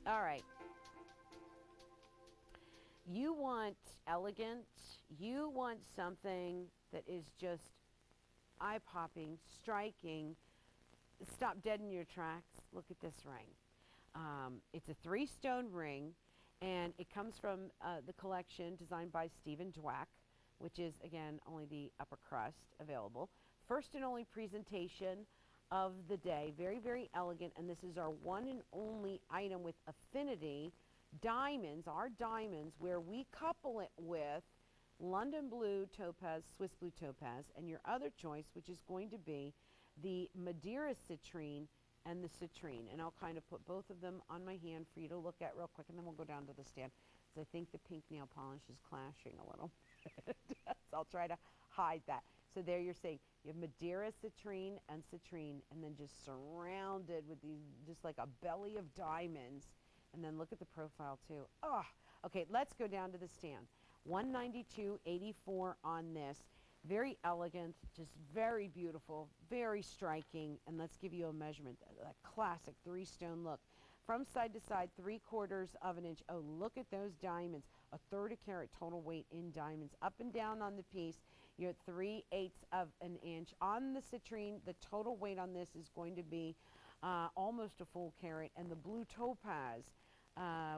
All right. You want elegant. You want something that is just eye-popping, striking. Stop dead in your tracks. Look at this ring. It's a 3-stone ring, and it comes from the collection designed by Stephen Dweck, which is, again, only the upper crust available. First and only presentation of the day. Very, very elegant, and this is our one and only item with Affinity diamonds, our diamonds, where we couple it with London blue topaz, Swiss blue topaz, and your other choice, which is going to be the Madeira citrine and the citrine. And I'll kind of put both of them on my hand for you to look at real quick, and then we'll go down to the stand, because I think the pink nail polish is clashing a little bit. So I'll try to hide that. So there you're seeing, you have Madeira citrine, and then just surrounded with these, just like a belly of diamonds. And then look at the profile too. Oh, okay, let's go down to the stand. $192.84 on this. Very elegant, just very beautiful, very striking. And let's give you a measurement, that classic 3-stone look. From side to side, 3/4 of an inch. Oh, look at those diamonds. 1/3 carat total weight in diamonds. Up and down on the piece, you're at 3/8 of an inch. On the citrine, the total weight on this is going to be almost a full carat. And the blue topaz,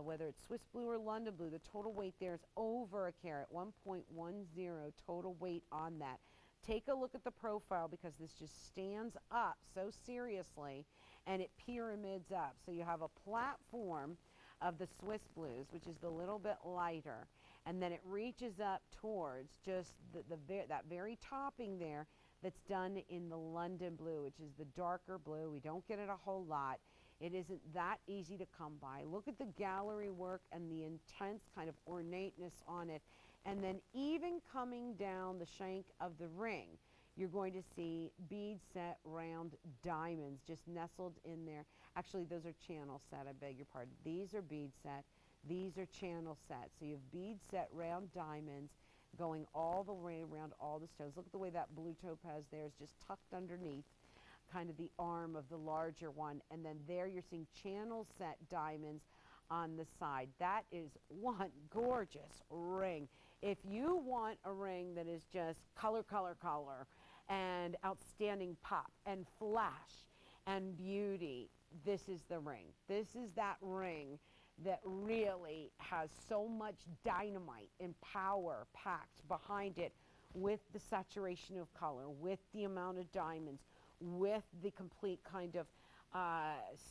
whether it's Swiss blue or London blue, the total weight there is over a carat, 1.10 total weight on that. Take a look at the profile, because this just stands up so seriously, and it pyramids up. So you have a platform of the Swiss blues, which is the little bit lighter, and then it reaches up towards just that very topping there that's done in the London blue, which is the darker blue. We don't get it a whole lot. It isn't that easy to come by. Look at the gallery work and the intense kind of ornateness on it. And then even coming down the shank of the ring, you're going to see bead set round diamonds just nestled in there. Actually, those are channel set, I beg your pardon. These are bead set. These are channel set. So you have bead set round diamonds going all the way around all the stones. Look at the way that blue topaz there is just tucked underneath kind of the arm of the larger one. And then there you're seeing channel set diamonds on the side. That is one gorgeous ring. If you want a ring that is just color, color, color, and outstanding pop and flash and beauty, this is the ring. This is that ring that really has so much dynamite and power packed behind it, with the saturation of color, with the amount of diamonds, with the complete kind of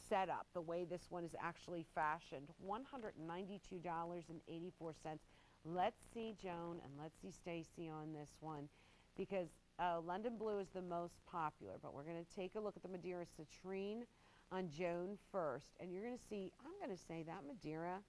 setup, the way this one is actually fashioned. $192.84. Let's see Joan and let's see Staci on this one, because London blue is the most popular, but we're going to take a look at the Madeira citrine on Joan first, and you're going to see, I'm going to say that Madeira,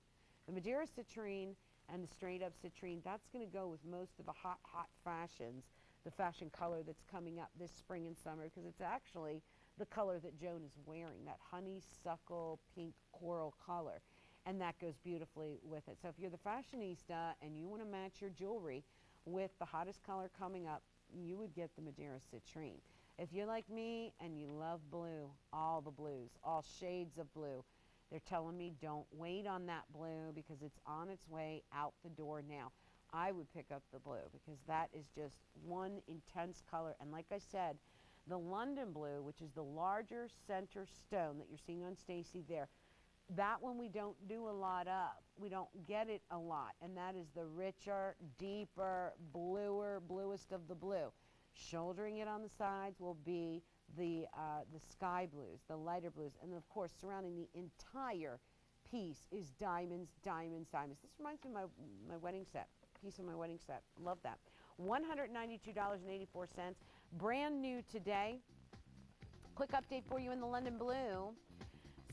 the Madeira citrine and the straight up citrine, that's going to go with most of the hot fashions, the fashion color that's coming up this spring and summer, because it's actually the color that Joan is wearing, that honeysuckle pink coral color, and that goes beautifully with it. So if you're the fashionista and you want to match your jewelry with the hottest color coming up, you would get the Madeira citrine. If you're like me and you love blue, all the blues, all shades of blue, they're telling me don't wait on that blue, because it's on its way out the door now. I would pick up the blue, because that is just one intense color. And like I said, the London blue, which is the larger center stone that you're seeing on Staci there, that one we don't do a lot of. We don't get it a lot. And that is the richer, deeper, bluest of the blue. Shouldering it on the sides will be the sky blues, the lighter blues. And of course, surrounding the entire piece is diamonds, diamonds, diamonds. This reminds me of my wedding set, piece of my wedding set. Love that. $192.84. Brand new today. Quick update for you in the London blue.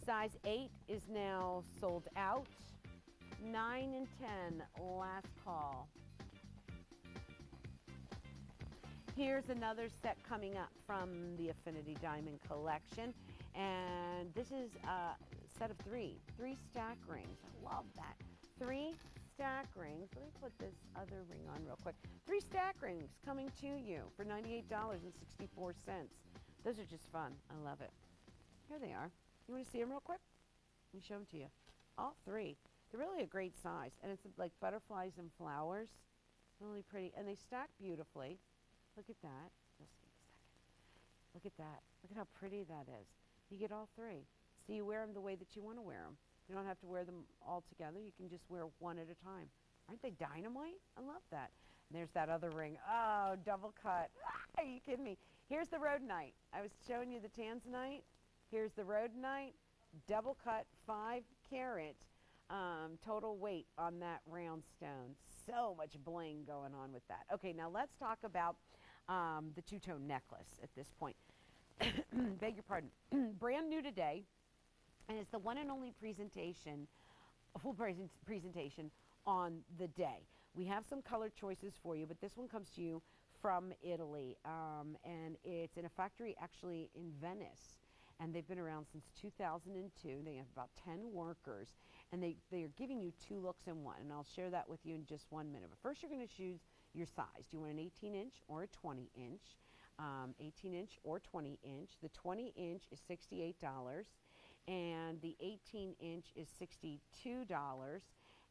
Size 8 is now sold out. 9 and 10, last call. Here's another set coming up from the Affinity Diamond Collection. And this is a set of 3 stack rings. I love that. 3 stack rings. Let me put this other ring on real quick. 3 stack rings coming to you for $98.64. Those are just fun. I love it. Here they are. You want to see them real quick? Let me show them to you. All three. They're really a great size. And it's like butterflies and flowers. Really pretty. And they stack beautifully. Look at that. Just give me a second. Look at that. Look at how pretty that is. You get all three. So you wear them the way that you want to wear them. You don't have to wear them all together. You can just wear one at a time. Aren't they dynamite? I love that. And there's that other ring. Oh, double cut. Are you kidding me? Here's the rhodonite. I was showing you the tanzanite. Here's the rhodonite. Double cut, 5 carat total weight on that round stone. So much bling going on with that. Okay, now let's talk about the two-tone necklace at this point. Beg your pardon. Brand new today, and it's the one and only presentation, a full presentation on the day. We have some color choices for you, but this one comes to you from Italy, and it's in a factory actually in Venice. And they've been around since 2002. They have about 10 workers, and they are giving you 2 looks in one. And I'll share that with you in just 1 minute. But first, you're going to choose your size. Do you want an 18-inch or a 20-inch? 18-inch or 20-inch. The 20-inch is $68, and the 18-inch is $62.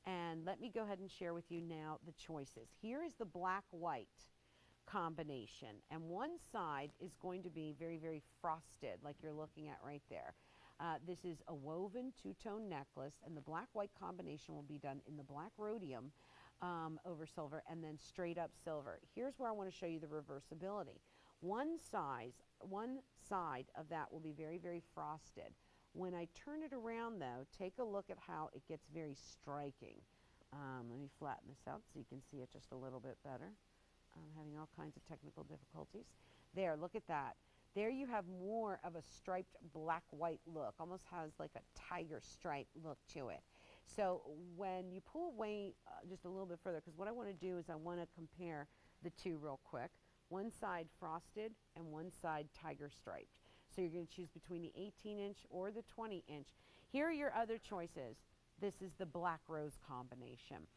And let me go ahead and share with you now the choices. Here is the black-white combination, and one side is going to be very, very frosted, like you're looking at right there. This is a woven two-tone necklace, and the black-white combination will be done in the black rhodium over silver and then straight up silver. Here's where I want to show you the reversibility. One side of that will be very, very frosted. When I turn it around, though, take a look at how it gets very striking. Let me flatten this out so you can see it just a little bit better. I'm having all kinds of technical difficulties. There, look at that. There you have more of a striped black-white look, almost has like a tiger stripe look to it. So when you pull away just a little bit further, because what I want to do is I want to compare the two real quick. One side frosted and one side tiger striped. So you're going to choose between the 18-inch or the 20-inch. Here are your other choices. This is the black rose combination.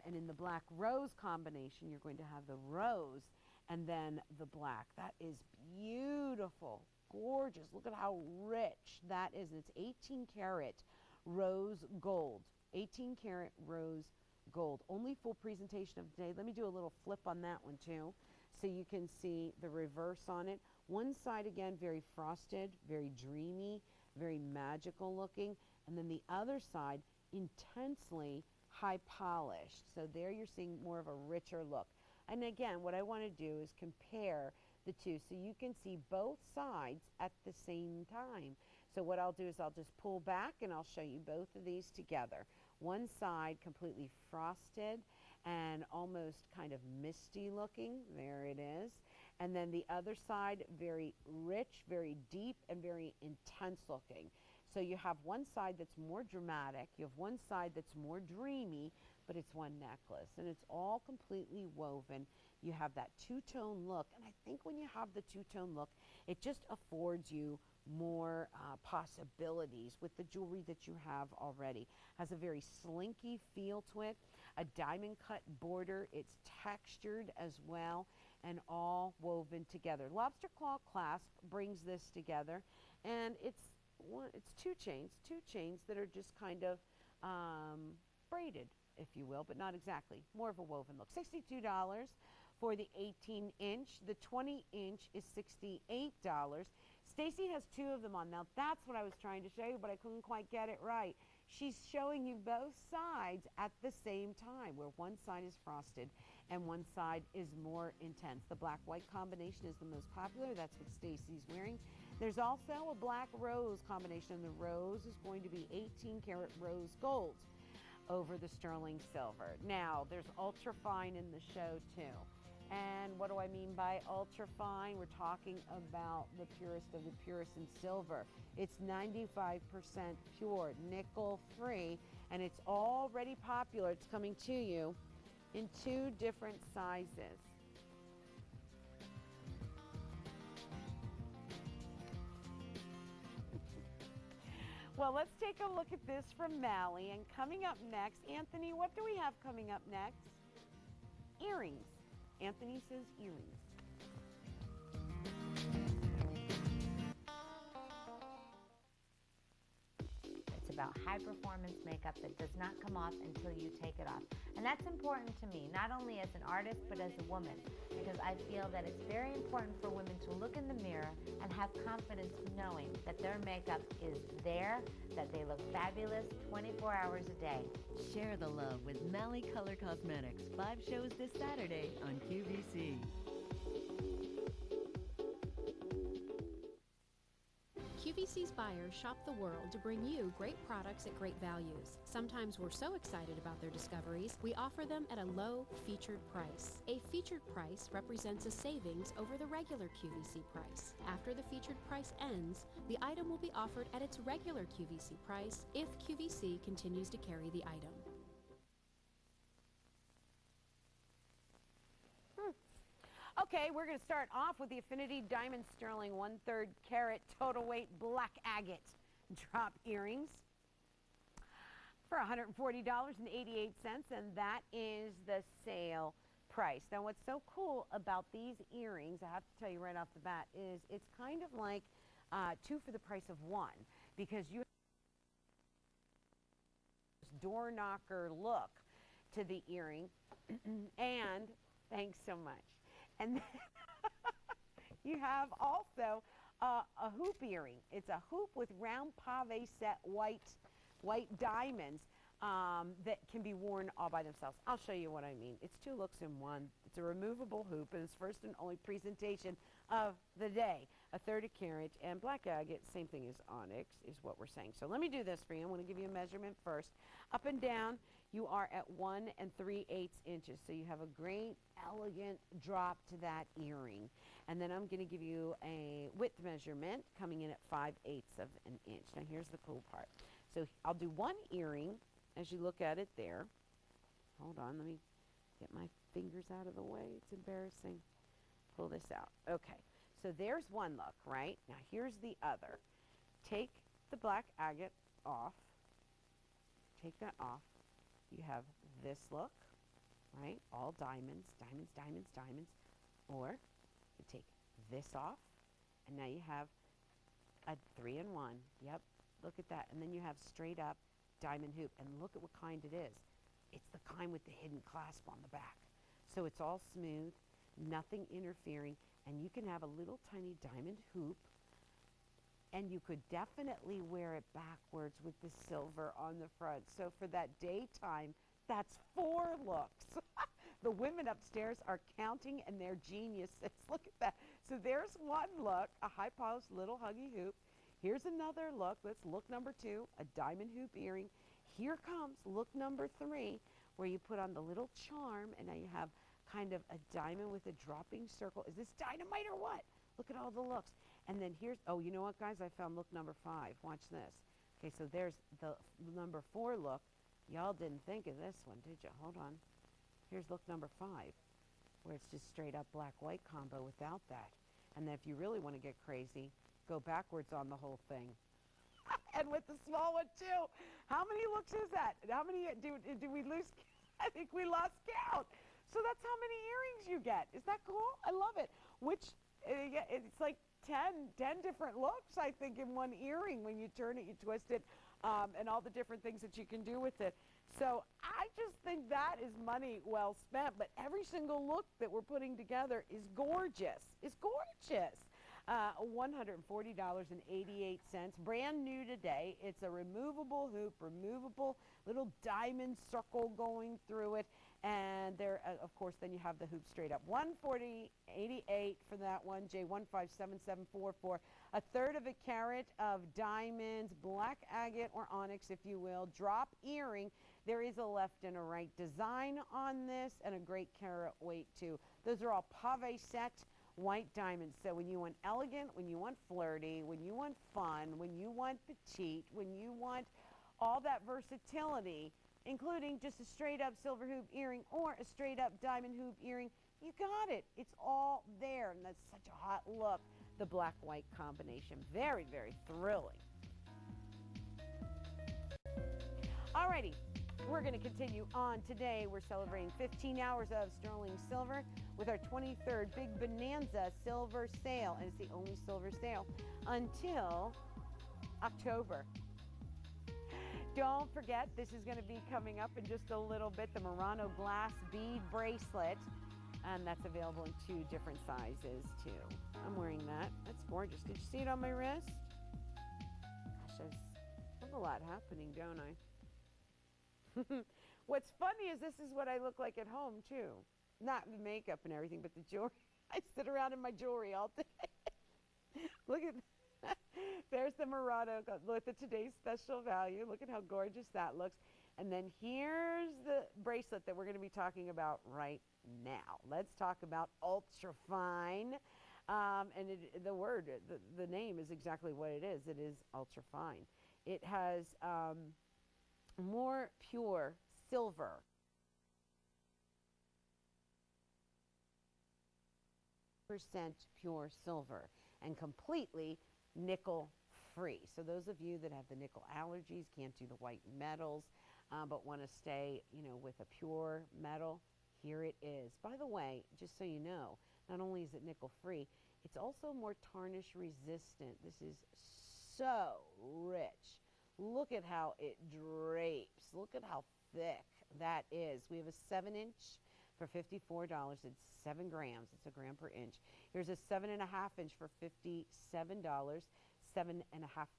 And in the black rose combination, you're going to have the rose and then the black. That is beautiful, gorgeous. Look at how rich that is. And it's 18 karat rose gold. 18 karat rose gold. Only full presentation of the day. Let me do a little flip on that one too, so you can see the reverse on it. One side again, very frosted, very dreamy, very magical looking. And then the other side, intensely high polished. So there you're seeing more of a richer look. And again, what I want to do is compare the two so you can see both sides at the same time. So what I'll do is I'll just pull back and I'll show you both of these together. One side completely frosted and almost kind of misty looking. There it is. And then the other side, very rich, very deep, and very intense looking. So you have one side that's more dramatic, you have one side that's more dreamy, but it's one necklace, and it's all completely woven. You have that two-tone look, and I think when you have the two-tone look, it just affords you more possibilities with the jewelry that you have already. Has a very slinky feel to it, a diamond cut border, it's textured as well, and all woven together. Lobster claw clasp brings this together, and it's two chains that are just kind of braided, if you will, but not exactly. More of a woven look. $62 for the 18-inch. The 20-inch is $68. Stacy has 2 of them on. Now, that's what I was trying to show you, but I couldn't quite get it right. She's showing you both sides at the same time, where one side is frosted and one side is more intense. The black-white combination is the most popular. That's what Stacy's wearing. There's also a black rose combination. The rose is going to be 18 karat rose gold over the sterling silver. Now, there's ultrafine in the show too. And what do I mean by ultrafine? We're talking about the purest of the purest in silver. It's 95% pure, nickel-free, and it's already popular. It's coming to you in 2 different sizes. Well, let's take a look at this from Mally. And coming up next, Anthony, what do we have coming up next? Earrings. Anthony says earrings. about high-performance makeup that does not come off until you take it off. And that's important to me, not only as an artist, but as a woman, because I feel that it's very important for women to look in the mirror and have confidence knowing that their makeup is there, that they look fabulous 24 hours a day. Share the love with Mally Color Cosmetics. 5 shows this Saturday on QVC. QVC's buyers shop the world to bring you great products at great values. Sometimes we're so excited about their discoveries, we offer them at a low featured price. A featured price represents a savings over the regular QVC price. After the featured price ends, the item will be offered at its regular QVC price if QVC continues to carry the item. Okay, we're going to start off with the Affinity Diamond Sterling 1/3 carat total weight black agate drop earrings for $140.88, and that is the sale price. Now, what's so cool about these earrings, I have to tell you right off the bat, is it's kind of like 2 for the price of 1, because you have this door knocker look to the earring, and thanks so much. And then you have also a hoop earring. It's a hoop with round pave set white diamonds that can be worn all by themselves. I'll show you what I mean. It's 2 looks in one. It's a removable hoop, and it's first and only presentation of the day. 1/3 carat and black agate, same thing as onyx, is what we're saying. So let me do this for you. I'm going to give you a measurement first. Up and down, you are at 1 3/8 inches. So you have a great, elegant drop to that earring. And then I'm going to give you a width measurement coming in at 5/8 of an inch. Now here's the cool part. So I'll do one earring as you look at it there. Hold on, let me get my fingers out of the way. It's embarrassing. Pull this out. Okay, so there's one look, right? Now here's the other. Take the black agate off. Take that off. You have this look, right? All diamonds, diamonds, diamonds, diamonds. Or you take this off, and now you have a 3-in-1. Yep, look at that. And then you have straight up diamond hoop. And look at what kind it is. It's the kind with the hidden clasp on the back. So it's all smooth, nothing interfering, and you can have a little tiny diamond hoop, and you could definitely wear it backwards with the silver on the front. So for that daytime, that's 4 looks. The women upstairs are counting, and they're geniuses. Look at that. So there's one look, a high-polished little huggy hoop. Here's another look. That's look number 2, a diamond hoop earring. Here comes look number 3, where you put on the little charm, and now you have kind of a diamond with a dropping circle. Is this dynamite or what? Look at all the looks. And then here's, oh, you know what, guys? I found look number 5. Watch this. Okay, so there's the number 4 look. Y'all didn't think of this one, did you? Hold on. Here's look number 5, where it's just straight up black-white combo without that. And then if you really want to get crazy, go backwards on the whole thing. And with the small one, too. How many looks is that? How many do we lose? I think we lost count. So that's how many earrings you get. Is that cool? I love it. Which, yeah, it's like 10 different looks, I think, in one earring. When you turn it, you twist it, and all the different things that you can do with it. So I just think that is money well spent. But every single look that we're putting together is gorgeous. It's gorgeous. $140.88, brand new today. It's a removable hoop, removable little diamond circle going through it, and there, of course, then you have the hoop straight up. $140.88 for that one, J157744. 1/3 of a carat of diamonds, black agate or onyx, if you will, drop earring. There is a left and a right design on this, and a great carat weight too. Those are all pave set white diamonds. So when you want elegant, when you want flirty, when you want fun, when you want petite, when you want all that versatility, including just a straight up silver hoop earring or a straight up diamond hoop earring, you got it. It's all there, and that's such a hot look. The black-white combination. Very, very thrilling. Alrighty, we're going to continue on today. We're celebrating 15 hours of sterling silver with our 23rd Big Bonanza silver sale, and it's the only silver sale until October. Don't forget, this is going to be coming up in just a little bit, the Murano glass bead bracelet. And that's available in 2 different sizes, too. I'm wearing that. That's gorgeous. Did you see it on my wrist? Gosh, I have a lot happening, don't I? What's funny is this is what I look like at home, too. Not the makeup and everything, but the jewelry. I sit around in my jewelry all day. Look at that. There's the Murano with the today's special value. Look at how gorgeous that looks. And then here's the bracelet that we're going to be talking about right now. Let's talk about Ultrafine. And the name is exactly what it is. It is Ultrafine. It has more pure silver. Percent pure silver and completely nickel free. So those of you that have the nickel allergies, can't do the white metals, but want to stay, with a pure metal, here it is. By the way, just so you know, not only is it nickel free, it's also more tarnish resistant. This is so rich. Look at how it drapes. Look at how thick that is. We have a 7-inch for $54. It's 7 grams. It's a gram per inch. Here's a 7.5 inch for $57, 7.5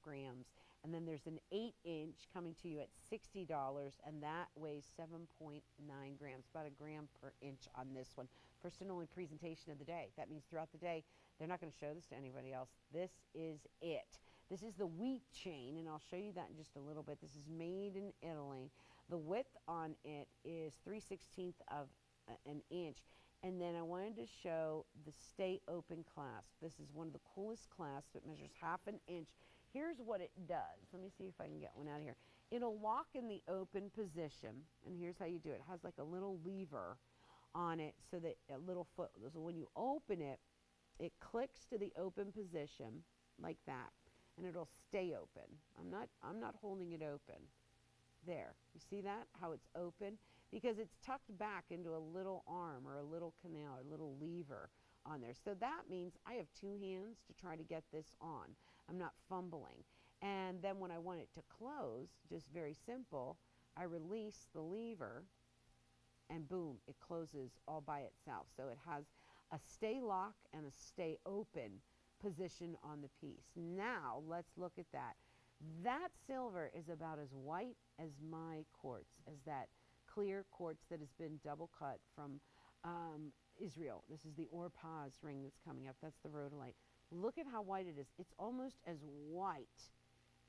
grams. And then there's an 8-inch coming to you at $60, and that weighs 7.9 grams, about a gram per inch on this one. First and only presentation of the day. That means throughout the day, they're not going to show this to anybody else. This is it. This is the wheat chain, and I'll show you that in just a little bit. This is made in Italy. The width on it is 3/16 of an inch. And then I wanted to show the Stay Open clasp. This is one of the coolest clasps. It measures 1/2 inch. Here's what it does. Let me see if I can get one out of here. It'll lock in the open position, and here's how you do it. It has like a little lever on it so that a little foot, so when you open it, it clicks to the open position like that, and it'll stay open. I'm not holding it open. There, you see that, how it's open? Because it's tucked back into a little arm or a little canal or a little lever on there. So that means I have 2 hands to try to get this on. I'm not fumbling. And then when I want it to close, just very simple, I release the lever and boom, it closes all by itself. So it has a stay lock and a stay open position on the piece. Now let's look at that. That silver is about as white as my quartz, as that clear quartz that has been double cut from Israel. This is the Orpaz ring that's coming up. That's the rhodolite. Look at how white it is. It's almost as white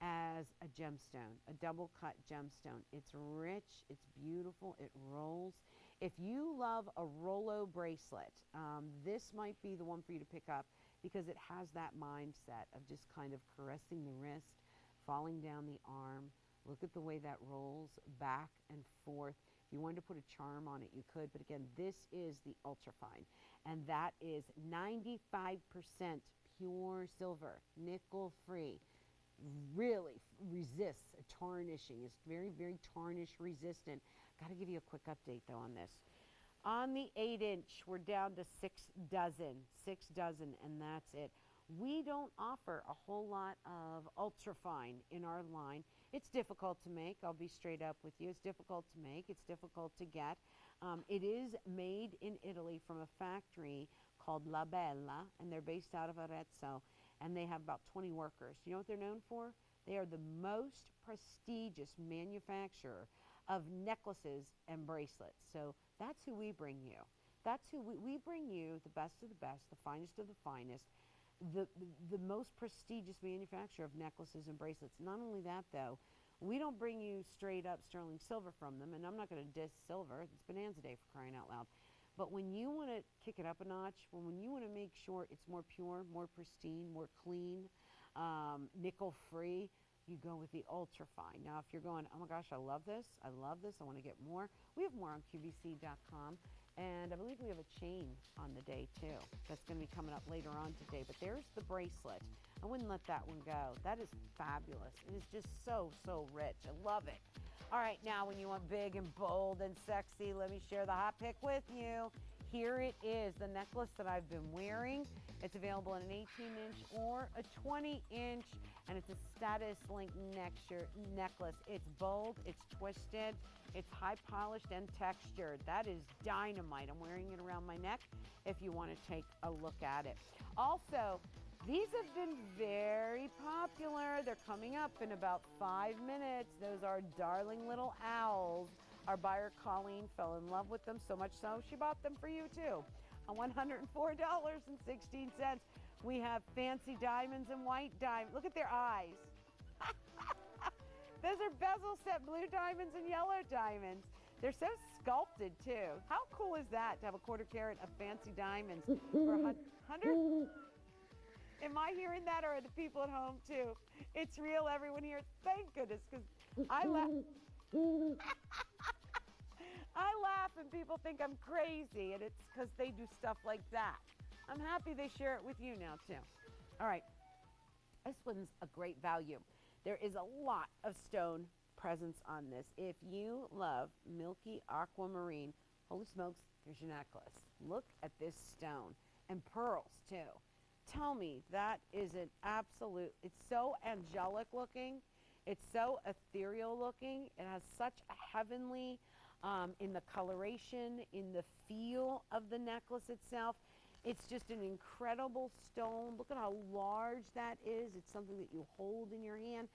as a gemstone, a double cut gemstone. It's rich, it's beautiful, it rolls. If you love a Rolo bracelet, this might be the one for you to pick up because it has that mindset of just kind of caressing the wrist, falling down the arm. Look at the way that rolls back and forth. If you wanted to put a charm on it, you could. But again, this is the Ultrafine. And that is 95% pure silver, nickel-free. Really resists tarnishing. It's very, very tarnish resistant. Got to give you a quick update, though, on this. On the 8-inch, we're down to 6 dozen. 6 dozen, and that's it. We don't offer a whole lot of Ultrafine in our line. It's difficult to make. I'll be straight up with you. It's difficult to make. It's difficult to get. It is made in Italy from a factory called La Bella, and they're based out of Arezzo, and they have about 20 workers. You know what they're known for? They are the most prestigious manufacturer of necklaces and bracelets. So that's who we bring you. That's who we bring you, the best of the best, the finest of the finest, the most prestigious manufacturer of necklaces and bracelets. Not only that, though, we don't bring you straight up sterling silver from them, and I'm not going to diss silver. It's Bonanza Day, for crying out loud. But when you want to kick it up a notch, when you want to make sure it's more pure, more pristine, more clean, nickel-free, you go with the Ultrafine. Now, if you're going, oh my gosh, I love this, I want to get more, we have more on QVC.com. And I believe we have a chain on the day, too. That's going to be coming up later on today. But there's the bracelet. I wouldn't let that one go. That is fabulous. It is just so, so rich. I love it. All right, now when you want big and bold and sexy, let me share the hot pick with you. here it is, the necklace that I've been wearing. It's available in an 18-inch or a 20-inch, and it's a status link necklace. It's bold, it's twisted, it's high polished and textured. That is dynamite. I'm wearing it around my neck if you want to take a look at it. Also, these have been very popular. They're coming up in about 5 minutes. Those are darling little owls. Our buyer, Colleen, fell in love with them so much so she bought them for you too. On $104.16. We have fancy diamonds and white diamonds. Look at their eyes. Those are bezel set blue diamonds and yellow diamonds. They're so sculpted too. How cool is that to have a 1/4 carat of fancy diamonds for 100? Am I hearing that, or are the people at home too? It's real, everyone here. Thank goodness, because I laugh. I laugh and people think I'm crazy, and it's because they do stuff like that. I'm happy they share it with you now too. All right, this one's a great value. There is a lot of stone presence on this. If you love Milky aquamarine, holy smokes, here's your necklace. Look at this stone, and pearls too. Tell me, that is an absolute, it's so angelic looking. It's so ethereal looking. It has such a heavenly, in the coloration, in the feel of the necklace itself. It's just an incredible stone. Look at how large that is. It's something that you hold in your hand.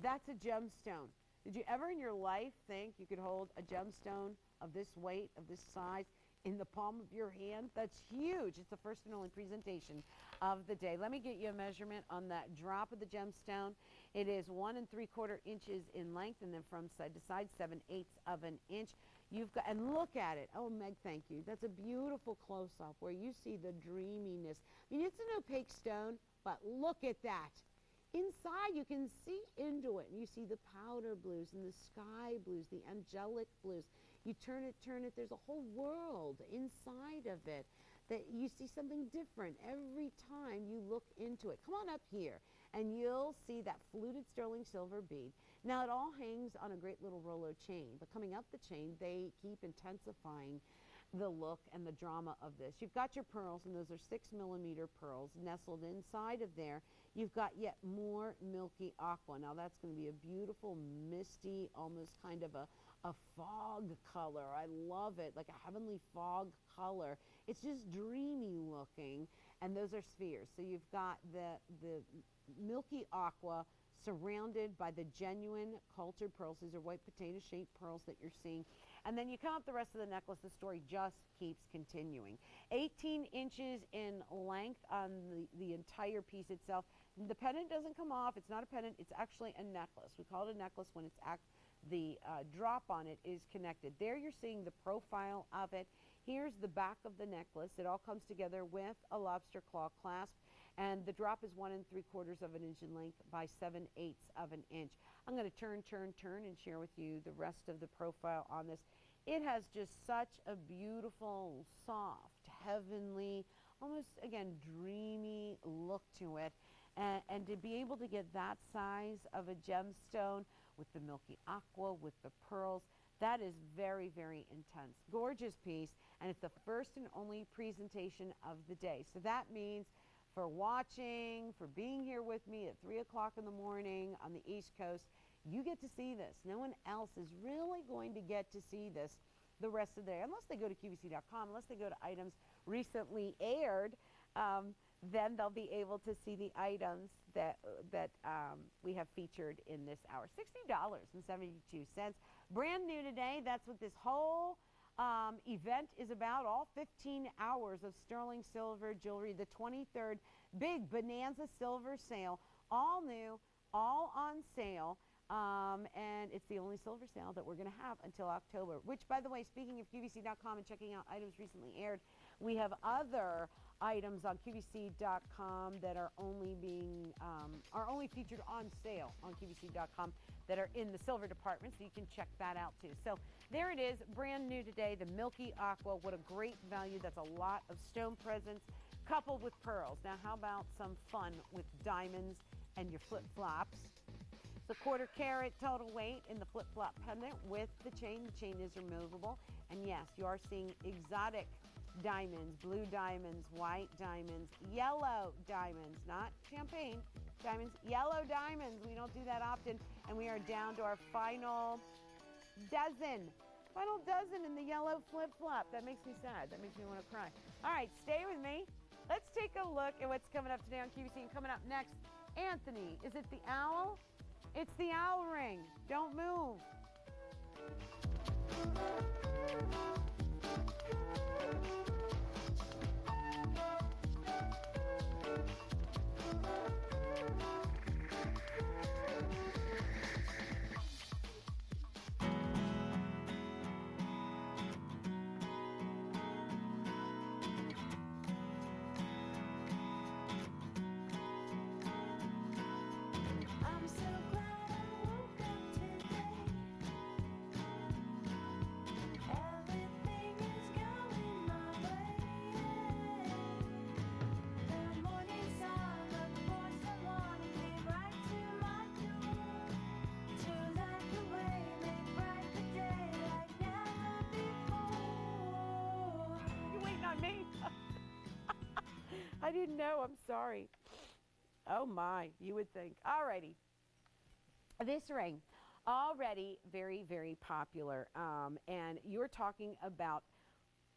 That's a gemstone. Did you ever in your life think you could hold a gemstone of this weight, of this size, in the palm of your hand? That's huge. It's the first and only presentation of the day. Let me get you a measurement on that drop of the gemstone. It is 1 3/4 inches in length, and then from side to side, 7/8 of an inch. You've got, and look at it. Oh, Meg, thank you. That's a beautiful close-up where you see the dreaminess. I mean, it's an opaque stone, but look at that. Inside, you can see into it, and you see the powder blues and the sky blues, the angelic blues. You turn it, there's a whole world inside of it that you see something different every time you look into it. Come on up here, and you'll see that fluted sterling silver bead. Now, it all hangs on a great little Rolo chain, but coming up the chain, they keep intensifying the look and the drama of this. You've got your pearls, and those are 6mm pearls nestled inside of there. You've got yet more Milky aqua. Now, that's going to be a beautiful, misty, almost kind of a fog color. I love it, like a heavenly fog color. It's just dreamy looking, and those are spheres. So you've got the Milky aqua surrounded by the genuine cultured pearls. These are white potato shaped pearls that you're seeing. And then you come up the rest of the necklace, the story just keeps continuing. 18 inches in length on the entire piece itself. The pendant doesn't come off. It's not a pendant. It's actually a necklace. We call it a necklace when it's the drop on it is connected. There you're seeing the profile of it. Here's the back of the necklace. It all comes together with a lobster claw clasp, and the drop is 1 3/4 of an inch in length by 7/8 of an inch. I'm going to turn, and share with you the rest of the profile on this. It has just such a beautiful, soft, heavenly, almost, again, dreamy look to it. And to be able to get that size of a gemstone with the Milky aqua, with the pearls, that is very, very intense. Gorgeous piece, and it's the first and only presentation of the day. So that means for watching, for being here with me at 3 o'clock in the morning on the East Coast, you get to see this. No one else is really going to get to see this the rest of the day, unless they go to QVC.com, unless they go to items recently aired. Then they'll be able to see the items that we have featured in this hour. $60.72. Brand new today. That's what this whole event is about. All 15 hours of sterling silver jewelry. The 23rd big Bonanza silver sale. All new, all on sale. And it's the only silver sale that we're going to have until October, which, by the way, speaking of QVC.com and checking out items recently aired, we have other items on QVC.com that are only featured on sale on QVC.com that are in the silver department, so you can check that out too. So there it is, brand new today, the Milky aqua. What a great value. That's a lot of stone presence coupled with pearls. Now, how about some fun with diamonds and your flip-flops? The 1/4 carat total weight in the flip-flop pendant with the chain. The chain is removable. And yes, you are seeing exotic diamonds, blue diamonds, white diamonds, yellow diamonds, not champagne diamonds, yellow diamonds. We don't do that often. And we are down to our final dozen. Final dozen in the yellow flip-flop. That makes me sad. That makes me want to cry. All right, stay with me. Let's take a look at what's coming up today on QVC. And coming up next, Anthony, is it the owl? It's the owl ring. Don't move. I didn't know. I'm sorry. Oh, my. You would think. All righty. This ring, already very, very popular. And you're talking about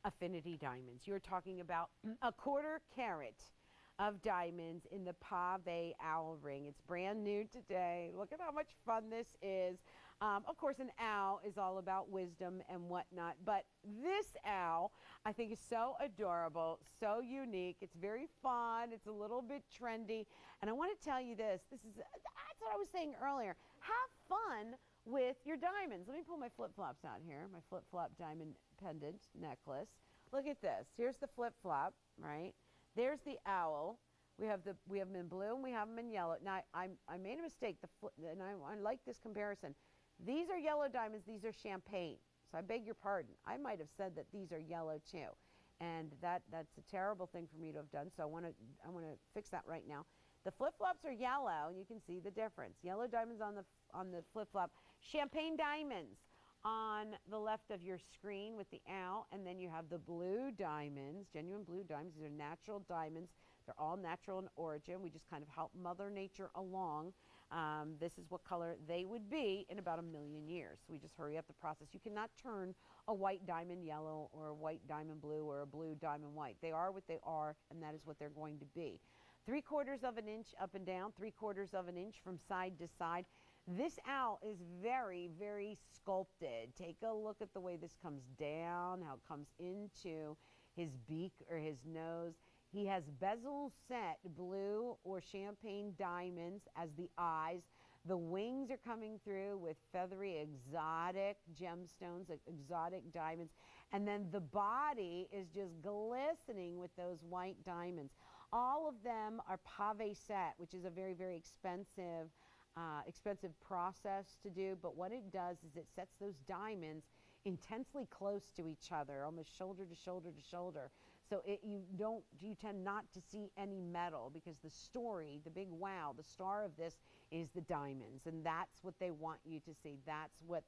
Affinity diamonds. You're talking about a 1/4 carat of diamonds in the pave owl ring. It's brand new today. Look at how much fun this is. Of course, an owl is all about wisdom and whatnot, but this owl I think is so adorable, so unique. It's very fun. It's a little bit trendy, and I want to tell you this. That's what I was saying earlier. Have fun with your diamonds. Let me pull my flip-flops out here. My flip-flop diamond pendant necklace. Look at this. Here's the flip-flop, right? There's the owl. We have them in blue and we have them in yellow. Now I made a mistake. And I like this comparison. These are yellow diamonds. These are champagne. So I beg your pardon. I might have said that these are yellow too, and that's a terrible thing for me to have done. So I want to fix that right now. The flip-flops are yellow, and you can see the difference. Yellow diamonds on the flip-flop. Champagne diamonds on the left of your screen with the owl, and then you have the blue diamonds, genuine blue diamonds. These are natural diamonds. They're all natural in origin. We just kind of help Mother Nature along. This is what color they would be in about 1 million years. So we just hurry up the process. You cannot turn a white diamond yellow or a white diamond blue or a blue diamond white. They are what they are, and that is what they're going to be. 3/4 of an inch up and down, 3/4 of an inch from side to side. This owl is very, very sculpted. Take a look at the way this comes down, how it comes into his beak or his nose. He has bezel set blue or champagne diamonds as the eyes. The wings are coming through with feathery exotic gemstones, exotic diamonds. And then the body is just glistening with those white diamonds. All of them are pave set, which is a very, very expensive process to do. But what it does is it sets those diamonds intensely close to each other, almost shoulder to shoulder to shoulder. So you tend not to see any metal, because the story, the big wow, the star of this is the diamonds, and that's what they want you to see. That's what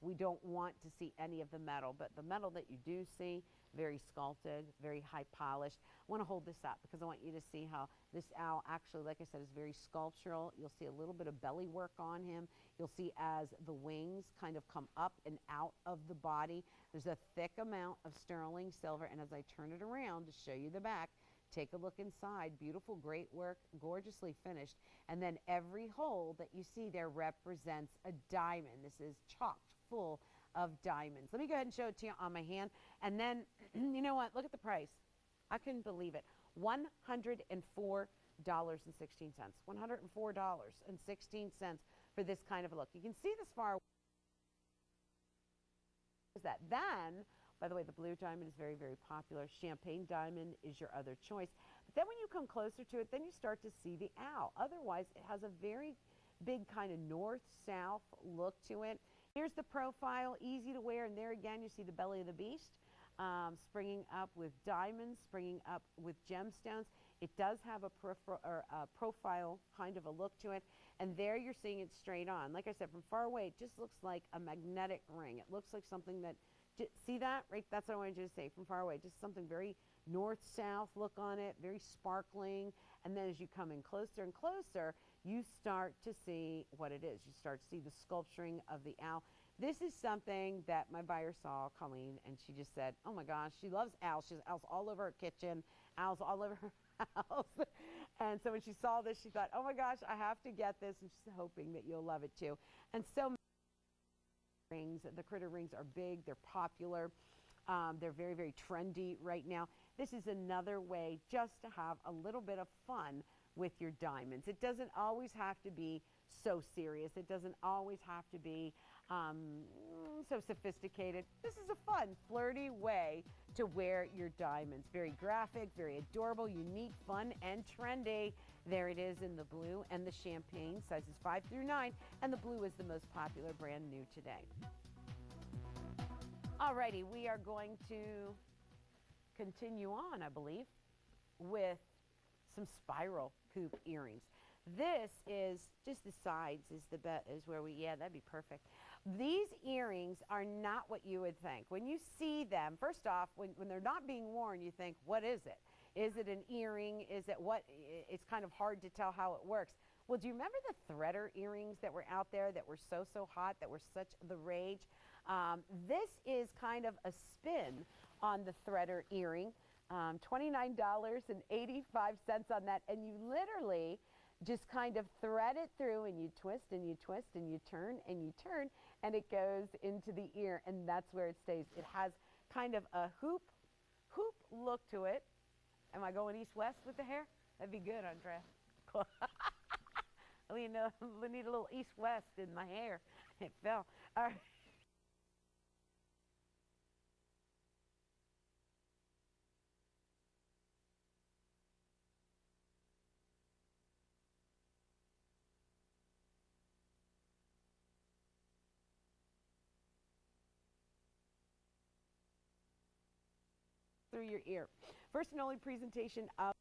we don't want to see any of the metal, but the metal that you do see, very sculpted, very high polished. I want to hold this up because I want you to see how this owl actually, like I said, is very sculptural. You'll see a little bit of belly work on him. You'll see as the wings kind of come up and out of the body, there's a thick amount of sterling silver. And as I turn it around to show you the back, take a look inside. Beautiful, great work, gorgeously finished. And then every hole that you see there represents a diamond. This is chocked full of diamonds. Let me go ahead and show it to you on my hand. And then, you know what? Look at the price. I couldn't believe it. $104.16. $104.16 for this kind of a look. You can see this far. Is that? Then, by the way, the blue diamond is very, very popular. Champagne diamond is your other choice. But then when you come closer to it, then you start to see the owl. Otherwise, it has a very big kind of north-south look to it. Here's the profile, easy to wear, and there again you see the belly of the beast, springing up with diamonds, springing up with gemstones. It does have a profile kind of a look to it, and there you're seeing it straight on. Like I said, from far away, it just looks like a magnetic ring. It looks like something that See that? Right, that's what I wanted you to say from far away. Just something very north-south look on it, very sparkling. And then as you come in closer and closer, you start to see what it is. You start to see the sculpturing of the owl. This is something that my buyer saw, Colleen, and she just said, oh my gosh, she loves owls. She has owls all over her kitchen, owls all over her house. And so when she saw this, she thought, oh my gosh, I have to get this. And she's hoping that you'll love it too. And so many rings, the critter rings are big, they're popular. They're very, very trendy right now. This is another way just to have a little bit of fun with your diamonds. It doesn't always have to be so serious. It doesn't always have to be so sophisticated. This is a fun, flirty way to wear your diamonds. Very graphic, very adorable, unique, fun, and trendy. There it is in the blue and the champagne, sizes 5 through 9, and the blue is the most popular, brand new today. Alrighty, we are going to continue on, I believe, with some spiral hoop earrings. This is just the sides is where we, yeah, that'd be perfect. These earrings are not what you would think. When you see them, first off, when they're not being worn, you think, what is it? Is it an earring? Is it what? It's kind of hard to tell how it works. Well, do you remember the threader earrings that were out there that were so hot, that were such the rage? This is kind of a spin on the threader earring. $29.85 on that, and you literally just kind of thread it through, and you twist and you twist and you turn and you turn, and it goes into the ear, and that's where it stays. It has kind of a hoop look to it. Am I going east-west with the hair? That'd be good, Andrea. Cool. You know, we need a little east-west in my hair. It fell. All right. Through your ear. First and only presentation of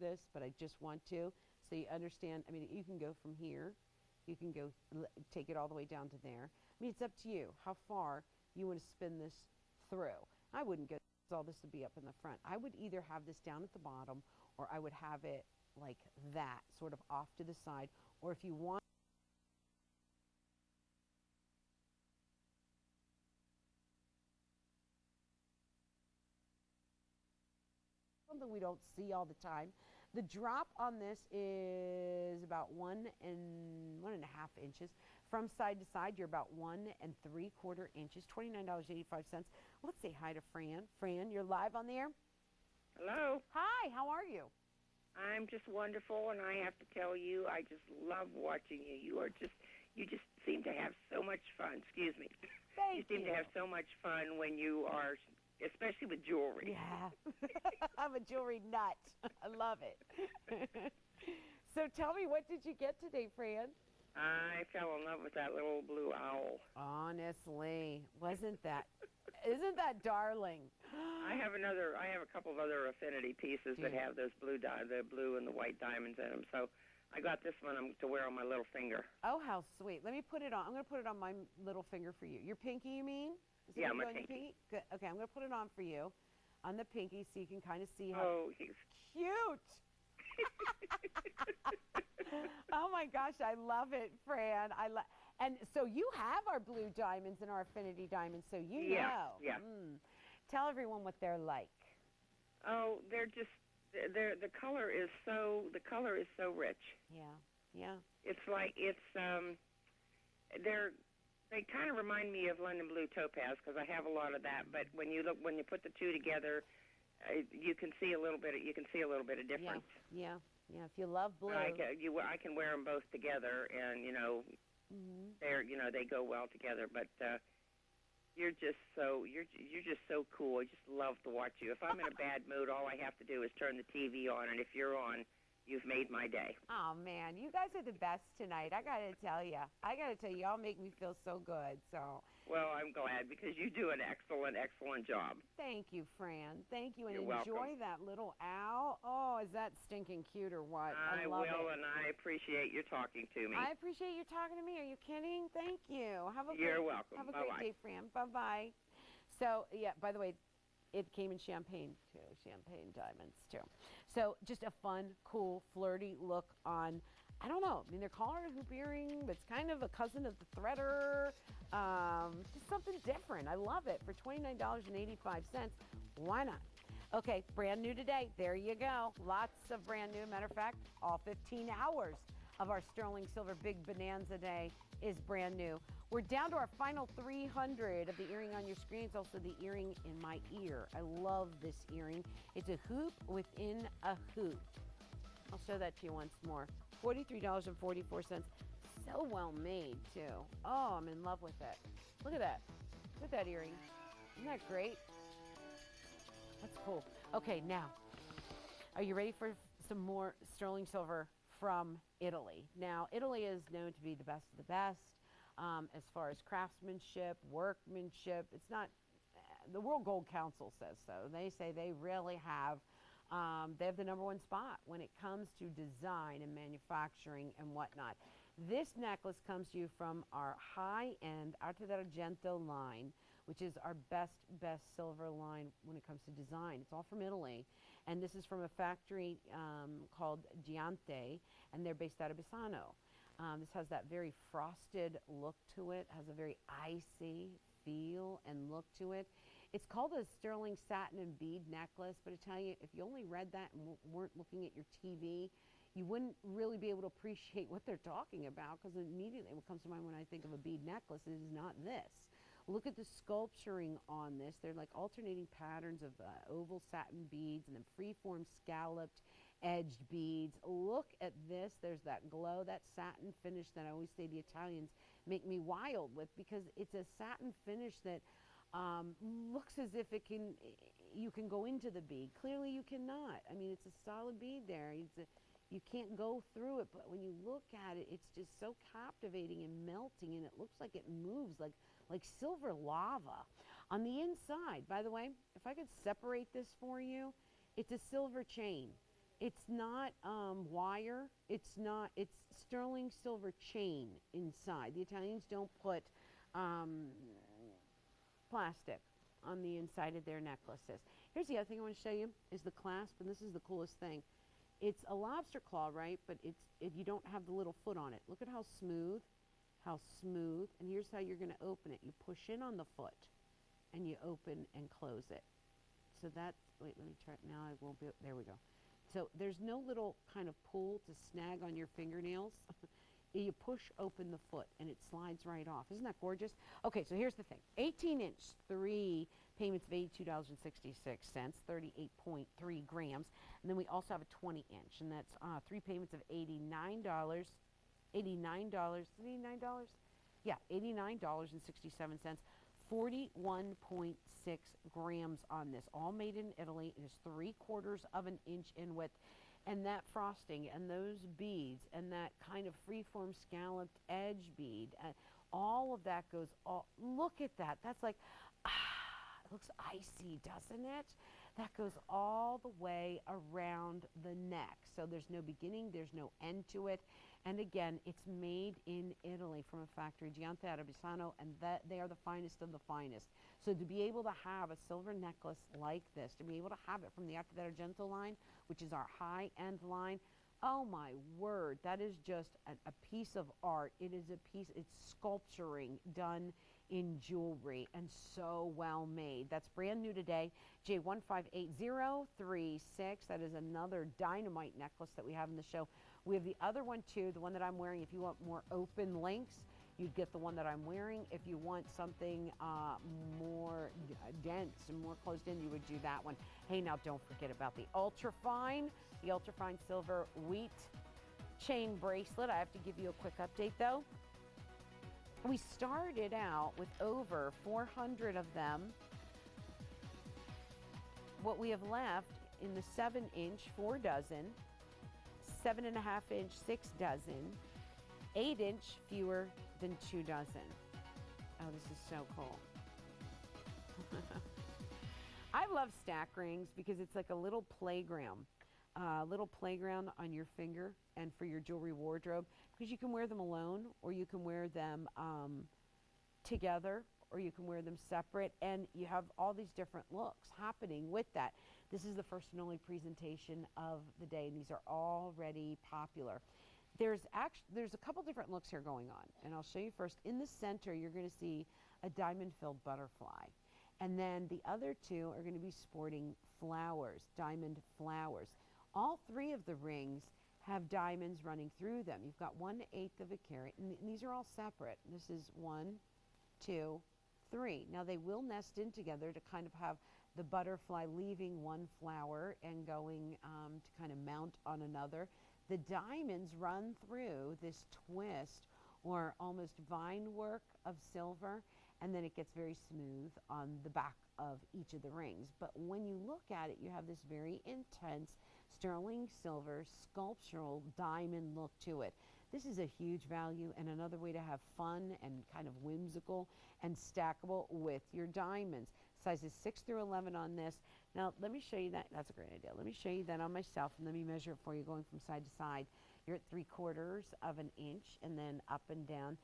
this, but I just want to, so you understand. I mean, you can go from here, you can go take it all the way down to there. I mean, it's up to you how far you want to spin this through. I wouldn't go, all this would be up in the front. I would either have this down at the bottom, or I would have it like that, sort of off to the side, or if you want something we don't see all the time. The drop on this is about 1 and 1.5 inches. From side to side, you're about 1 3/4 inches, $29.85. Let's say hi to Fran. Fran, you're live on the air. Hello. Hi, how are you? I'm just wonderful, and I have to tell you, I just love watching you. You just seem to have so much fun. Excuse me. Thank you. You seem to have so much fun when you are, especially with jewelry. Yeah. I'm a jewelry nut. I love it. So tell me, what did you get today, Fran? I fell in love with that little blue owl. Honestly, isn't that darling? I have a couple of other Affinity pieces that have those the blue and the white diamonds in them. So I got this one to wear on my little finger. Oh, how sweet. Let me put it on. I'm going to put it on my little finger for you. Your pinky, you mean? Yeah, my pinky. Good. Okay, I'm going to put it on for you on the pinky so you can kind of see how he's cute. Oh my gosh, I love it, Fran. And so you have our blue diamonds and our Affinity diamonds, so you know. Yeah. Tell everyone what they're like. Oh, the color is so rich. Yeah. They kind of remind me of London blue topaz because I have a lot of that. But when you put the two together, you can see a little bit of difference. Yeah. If you love blue, I can wear them both together, and they go well together. But you're just so cool. I just love to watch you. If I'm in a bad mood, all I have to do is turn the TV on, and if you're on, you've made my day. Oh man, you guys are the best tonight. I gotta tell you, y'all make me feel so good. So. Well, I'm glad because you do an excellent job. Thank you, Fran. Thank you, and You're enjoy welcome. that little owl. Oh, Oh, is that stinking cute or what? I love will, it. and I appreciate you talking to me. I appreciate you talking to me. Are you kidding? Thank you. You're welcome. Have a Bye-bye. great day, Fran. Bye-bye. So, yeah, by the way, it came in champagne, too. Champagne diamonds, too. So, just a fun, cool, flirty look on, I don't know. I mean, they're calling it a hoop earring, but it's kind of a cousin of the threader. Just something different. I love it. For $29.85. Why not? Okay, brand new today. There you go. Lots of brand new. Matter of fact, all 15 hours of our sterling silver big bonanza day is brand new. We're down to our final 300 of the earring on your screen. It's also the earring in my ear. I love this earring. It's a hoop within a hoop. I'll show that to you once more. $43.44. So well made, too. Oh, I'm in love with it. Look at that. Look at that earring. Isn't that great? That's cool. Okay, now, are you ready for some more sterling silver from Italy? Now, Italy is known to be the best of the best as far as craftsmanship, workmanship. It's not, the World Gold Council says so. They say they really have, they have the #1 spot when it comes to design and manufacturing and whatnot. This necklace comes to you from our high-end Arte d'Argento line, which is our best silver line when it comes to design. It's all from Italy. And this is from a factory called Giante, and they're based out of Bassano. This has that very frosted look to it, has a very icy feel and look to it. It's called a sterling satin and bead necklace, but I tell you, if you only read that and weren't looking at your TV, you wouldn't really be able to appreciate what they're talking about, because immediately what comes to mind when I think of a bead necklace is not this. Look at the sculpturing on this. They're like alternating patterns of oval satin beads and then freeform scalloped edged beads. Look at this. There's that glow, that satin finish that I always say the Italians make me wild with, because it's a satin finish that looks as if you can go into the bead. Clearly you cannot. I mean, it's a solid bead there. You can't go through it, but when you look at it, it's just so captivating and melting, and it looks like it moves like silver lava. On the inside, by the way, if I could separate this for you, it's a silver chain. It's not wire. It's sterling silver chain inside. The Italians don't put plastic on the inside of their necklaces. Here's the other thing I want to show you is the clasp, and this is the coolest thing. It's a lobster claw, right? But you don't have the little foot on it. Look at how smooth. And here's how you're going to open it. You push in on the foot, and you open and close it. So that's, wait, let me try it now. I won't be, there we go. So there's no little kind of pull to snag on your fingernails. You push open the foot, and it slides right off. Isn't that gorgeous? Okay, so here's the thing. 18-inch, 3 payments of $82.66, 38.3 grams. And then we also have a 20-inch, and that's 3 payments of $89. Yeah, $89.67. 41.6 grams on this. All made in Italy. It is 3/4 of an inch in width. And that frosting and those beads and that kind of freeform scalloped edge bead, all of that goes all, look at that. That's like, it looks icy, doesn't it? That goes all the way around the neck. So there's no beginning, there's no end to it. And again, it's made in Italy from a factory, Giante out of Bassano, and that they are the finest of the finest. So to be able to have a silver necklace like this, to be able to have it from the Arte d'Argento line, which is our high-end line, oh my word, that is just a piece of art. It is a piece, it's sculpturing done in jewelry and so well made. That's brand new today, J158036. That is another dynamite necklace that we have in the show. We have the other one too, the one that I'm wearing. If you want more open links, you'd get the one that I'm wearing. If you want something more dense and more closed in, you would do that one. Hey, now don't forget about the Ultrafine silver wheat chain bracelet. I have to give you a quick update though. We started out with over 400 of them. What we have left in the 7-inch, 4 dozen, 7.5-inch, 6 dozen, 8-inch, fewer than 2 dozen. Oh, this is so cool. I love stack rings because it's like a little playground. little playground on your finger and for your jewelry wardrobe, because you can wear them alone, or you can wear them together, or you can wear them separate, and you have all these different looks happening with that. This is the first and only presentation of the day, and these are already popular. There's a couple different looks here going on, and I'll show you first. In the center, you're going to see a diamond-filled butterfly, and then the other two are going to be sporting flowers, diamond flowers. All three of the rings have diamonds running through them. You've got 1/8 of a carat, and these are all separate. This is 1, 2, 3. Now they will nest in together to kind of have the butterfly leaving one flower and going to kind of mount on another. The diamonds run through this twist or almost vine work of silver, and then it gets very smooth on the back of each of the rings. But when you look at it, you have this very intense sterling silver sculptural diamond look to it. This is a huge value and another way to have fun and kind of whimsical and stackable with your diamonds. Sizes 6 through 11 on this. Now, let me show you that. That's a great idea. Let me show you that on myself, and let me measure it for you going from side to side. You're at 3/4 of an inch, and then up and down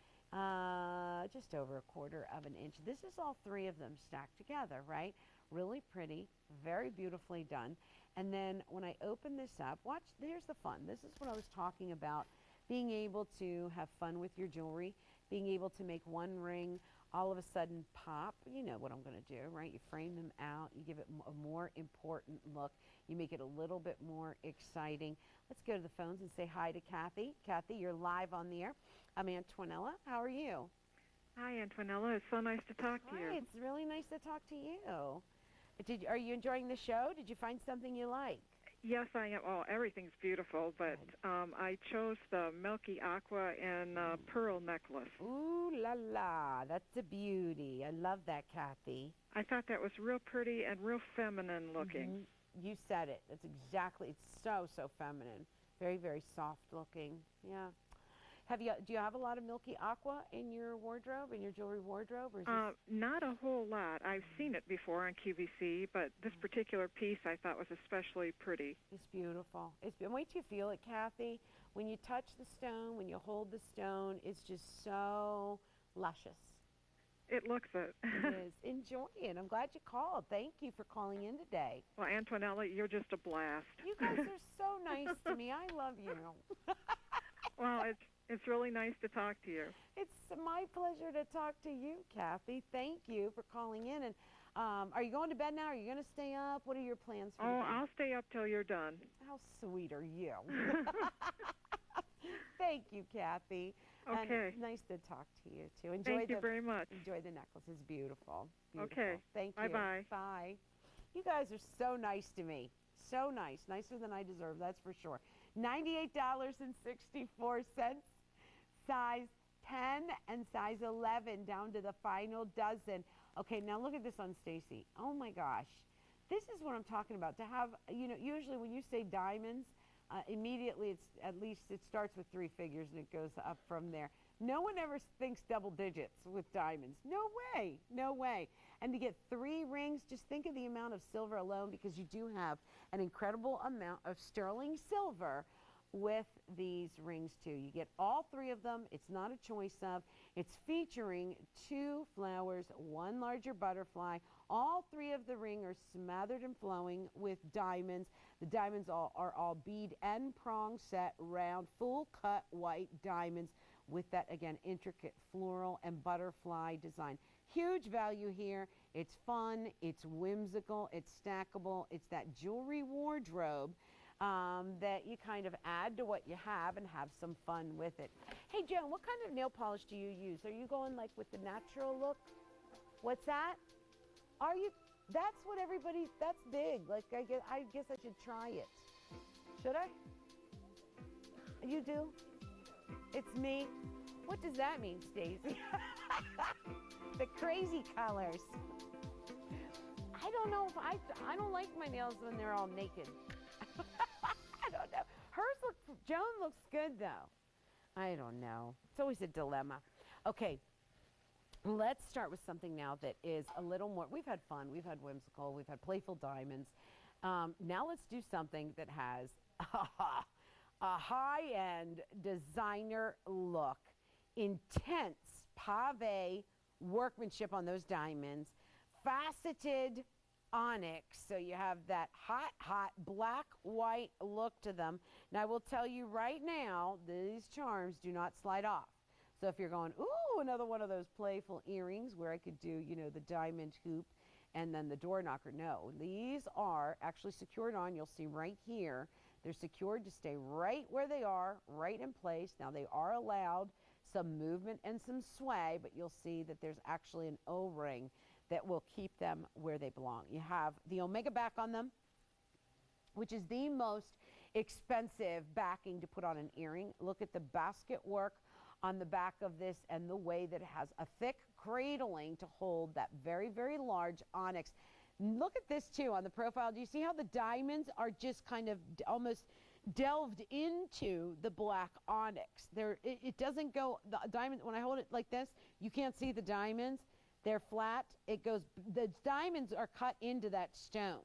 just over 1/4 of an inch. This is all three of them stacked together, right? Really pretty, very beautifully done. And then when I open this up, watch, there's the fun. This is what I was talking about, being able to have fun with your jewelry, being able to make one ring all of a sudden pop. You know what I'm going to do, right? You frame them out, you give it a more important look, you make it a little bit more exciting. Let's go to the phones and say hi to Kathy. Kathy, you're live on the air. I'm Antonella. How are you? Hi, Antonella. It's so nice to talk to you. Hi, it's really nice to talk to you. Are you enjoying the show? Did you find something you like? Yes, I am. Oh, everything's beautiful, but I chose the Milky Aqua and Pearl necklace. Ooh la la, that's a beauty. I love that, Kathy. I thought that was real pretty and real feminine looking. You said it. That's exactly. It's so feminine. Very, very soft looking. Yeah. Do you have a lot of Milky Aqua in your wardrobe, in your jewelry wardrobe? Or is this Not a whole lot. I've seen it before on QVC, but this particular piece I thought was especially pretty. It's beautiful. Wait till you feel it, Kathy. When you touch the stone, when you hold the stone, it's just so luscious. It looks it. It is. Enjoy it. I'm glad you called. Thank you for calling in today. Well, Antonella, you're just a blast. You guys are so nice to me. I love you. Well, it's really nice to talk to you. It's my pleasure to talk to you, Kathy. Thank you for calling in. And are you going to bed now? Are you going to stay up? What are your plans for today? I'll stay up till you're done. How sweet are you? Thank you, Kathy. Okay. And it's nice to talk to you, too. Thank you very much. Enjoy the necklace. It's beautiful. Okay. Thank you. Bye-bye. Bye. You guys are so nice to me. So nice. Nicer than I deserve, that's for sure. $98.64. Size 10 and size 11 down to the final dozen. Okay, now look at this on Staci. Oh my gosh. This is what I'm talking about. To have, usually when you say diamonds, immediately it starts with 3 figures and it goes up from there. No one ever thinks double digits with diamonds. No way. No way. And to get 3 rings, just think of the amount of silver alone, because you do have an incredible amount of sterling silver with these rings too. You get all 3 of them. It's not a choice of. It's featuring 2 flowers, 1 larger butterfly. All 3 of the ring are smothered and flowing with diamonds. The diamonds are all bead and prong set, round, full cut white diamonds with that, again, intricate floral and butterfly design. Huge value here. It's fun. It's whimsical. It's stackable. It's that jewelry wardrobe that you kind of add to what you have and have some fun with it. Hey, Joan, what kind of nail polish do you use? Are you going like with the natural look? What's that? Are you? That's what that's big. Like, I guess I should try it. Should I? You do? It's me? What does that mean, Stacy? The crazy colors. I don't know if I don't like my nails when they're all naked. I don't know. Joan looks good though. I don't know. It's always a dilemma. Okay, let's start with something now that is a little more, we've had fun, we've had whimsical, we've had playful diamonds. Now let's do something that has a high-end designer look. Intense pave workmanship on those diamonds. Faceted onyx, so you have that hot black white look to them. Now I will tell you right now, these charms do not slide off. So if you're going, ooh, another one of those playful earrings where I could do, you know, the diamond hoop and then the door knocker, no, these are actually secured on. You'll see right here, they're secured to stay right where they are, right in place. Now they are allowed some movement and some sway, but you'll see that there's actually an O-ring that will keep them where they belong. You have the omega back on them, which is the most expensive backing to put on an earring. Look at the basket work on the back of this and the way that it has a thick cradling to hold that very, very large onyx. Look at this too on the profile. Do you see how the diamonds are just kind of almost delved into the black onyx? It doesn't go, the diamond, when I hold it like this, you can't see the diamonds. They're flat. It goes, the diamonds are cut into that stone.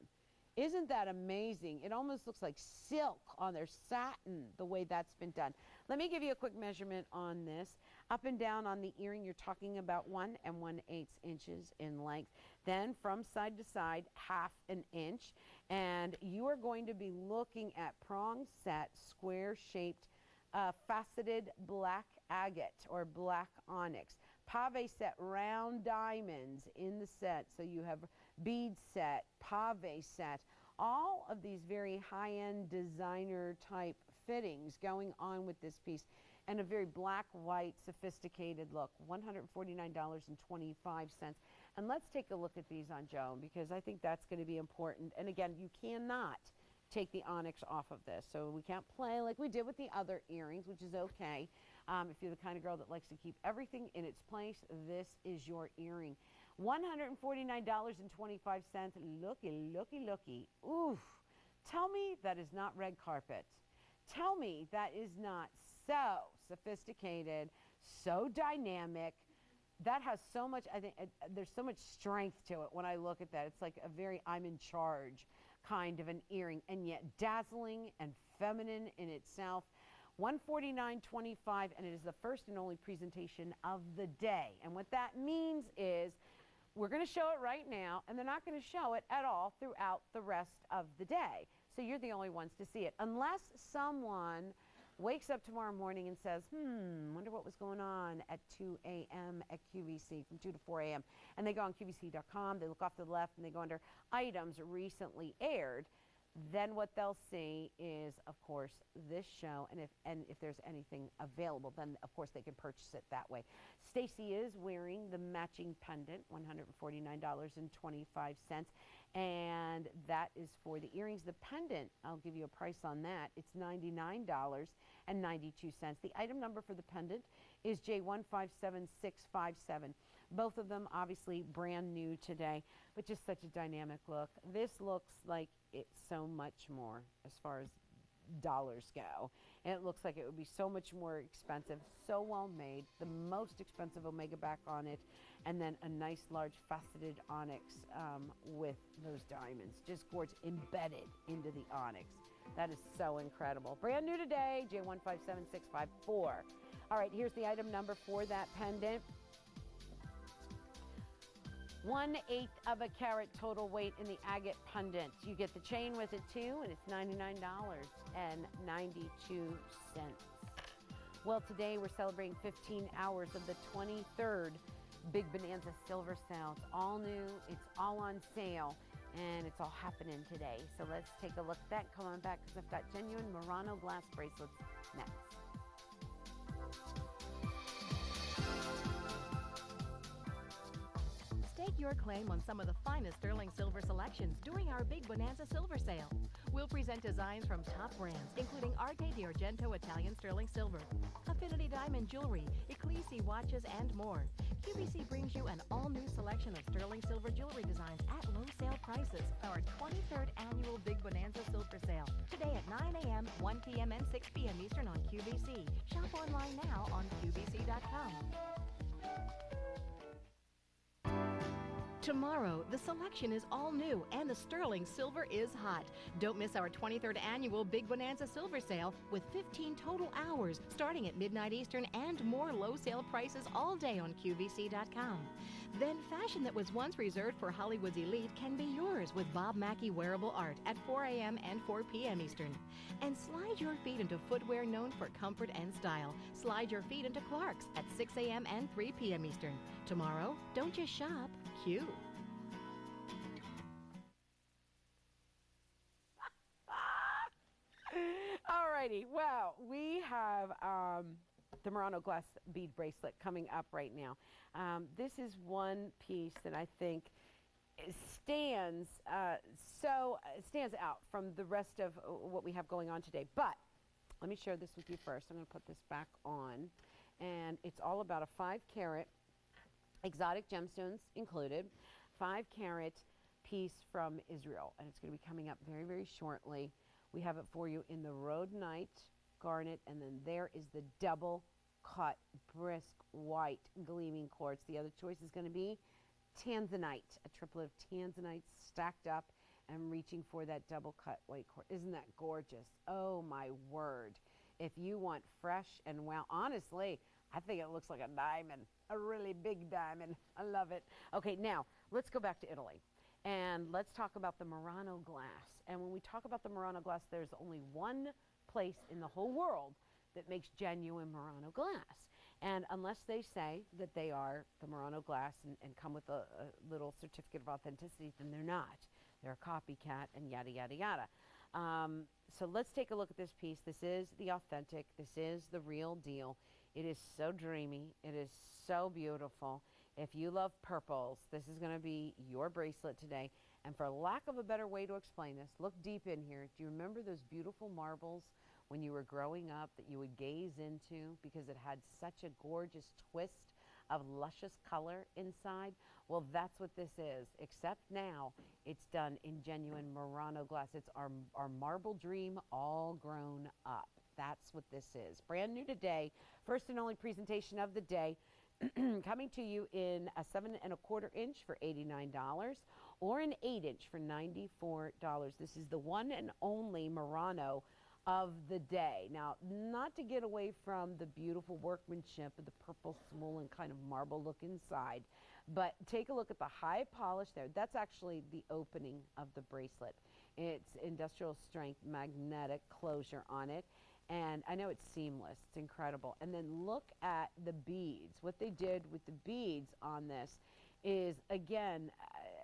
Isn't that amazing? It almost looks like silk on their satin, the way that's been done. Let me give you a quick measurement on this. Up and down on the earring, you're talking about 1 1/8 inches in length. Then from side to side, 1/2 an inch. And you are going to be looking at prong set, square-shaped, faceted black agate or black onyx. Pave set, round diamonds in the set. So you have bead set, pave set, all of these very high-end designer type fittings going on with this piece, and a very black, white, sophisticated look. $149.25. And let's take a look at these on Joan, because I think that's going to be important. And again, you cannot take the onyx off of this. So we can't play like we did with the other earrings, which is okay. If you're the kind of girl that likes to keep everything in its place, this is your earring. $149.25. Looky, looky, looky. Oof. Tell me that is not red carpet. Tell me that is not so sophisticated, so dynamic. That has so much, I think, there's so much strength to it when I look at that. It's like a very I'm in charge kind of an earring, and yet dazzling and feminine in itself. $149.25, and it is the first and only presentation of the day. And what that means is we're going to show it right now, and they're not going to show it at all throughout the rest of the day. So you're the only ones to see it. Unless someone wakes up tomorrow morning and says, wonder what was going on at 2 a.m. at QVC, from 2 to 4 a.m. And they go on QVC.com, they look off to the left, and they go under items recently aired. Then what they'll see is, of course, this show, and if there's anything available, then of course they can purchase it that way. Staci is wearing the matching pendant, $149.25, and that is for the earrings. The pendant, I'll give you a price on that. It's $99.92. The item number for the pendant is J157657. Both of them obviously brand new today, but just such a dynamic look. This looks like it's so much more as far as dollars go. And it looks like it would be so much more expensive, so well made, the most expensive omega back on it, and then a nice large faceted onyx with those diamonds, just gorgeous, embedded into the onyx. That is so incredible. Brand new today, J157654. All right, here's the item number for that pendant. 1/8 of a carat total weight in the agate pendant. You get the chain with it too, and it's $99.92. Well, today we're celebrating 15 hours of the 23rd Big Bonanza Silver Sale. It's all new, it's all on sale, and it's all happening today. So let's take a look at that. Come on back, because I've got genuine Murano glass bracelets next. Stake your claim on some of the finest sterling silver selections during our Big Bonanza Silver Sale. We'll present designs from top brands, including Arte di Argento Italian sterling silver, Affinity diamond jewelry, Ecclesi watches, and more. QVC brings you an all-new selection of sterling silver jewelry designs at low sale prices. Our 23rd annual Big Bonanza Silver Sale. Today at 9 a.m., 1 p.m., and 6 p.m. Eastern on QVC. Shop online now on QVC.com. Tomorrow, the selection is all new and the sterling silver is hot. Don't miss our 23rd annual Big Bonanza Silver Sale with 15 total hours starting at midnight Eastern and more low sale prices all day on QVC.com. Then fashion that was once reserved for Hollywood's elite can be yours with Bob Mackie Wearable Art at 4 a.m. and 4 p.m. Eastern. And slide your feet into footwear known for comfort and style. Slide your feet into Clark's at 6 a.m. and 3 p.m. Eastern. Tomorrow, don't just shop, Q. Alrighty, well, we have the Murano glass bead bracelet coming up right now. This is one piece that I think stands out from the rest of what we have going on today. But let me share this with you first. I'm going to put this back on, and it's all about a 5-carat exotic gemstones included, 5-carat piece from Israel, and it's going to be coming up very, very shortly. We have it for you in the rhodonite, garnet, and then there is the double cut, brisk, white, gleaming quartz. The other choice is going to be tanzanite, a triplet of tanzanite stacked up and reaching for that double cut white quartz. Isn't that gorgeous? Oh my word. If you want fresh and well, honestly, I think it looks like a diamond, a really big diamond. I love it. Okay, now let's go back to Italy. And let's talk about the Murano glass. And when we talk about the Murano glass, there's only one place in the whole world that makes genuine Murano glass. And unless they say that they are the Murano glass and come with a little certificate of authenticity, then they're not. They're a copycat and yada, yada, yada. So let's take a look at this piece. This is the authentic. This is the real deal. It is so dreamy. It is so beautiful. If you love purples, this is going to be your bracelet today. And for lack of a better way to explain this, look deep in here. Do you remember those beautiful marbles when you were growing up that you would gaze into because it had such a gorgeous twist of luscious color inside? Well, that's what this is, except now it's done in genuine Murano glass. It's our marble dream all grown up. That's what this is. Brand new today, first and only presentation of the day. Coming to you in a 7 1/4 inch for $89 or an 8 inch for $94. This is the one and only Murano of the day. Now, not to get away from the beautiful workmanship of the purple swollen kind of marble look inside, but take a look at the high polish there. That's actually the opening of the bracelet. It's industrial strength magnetic closure on it. And I know it's seamless. It's incredible. And then look at the beads. What they did with the beads on this is, again,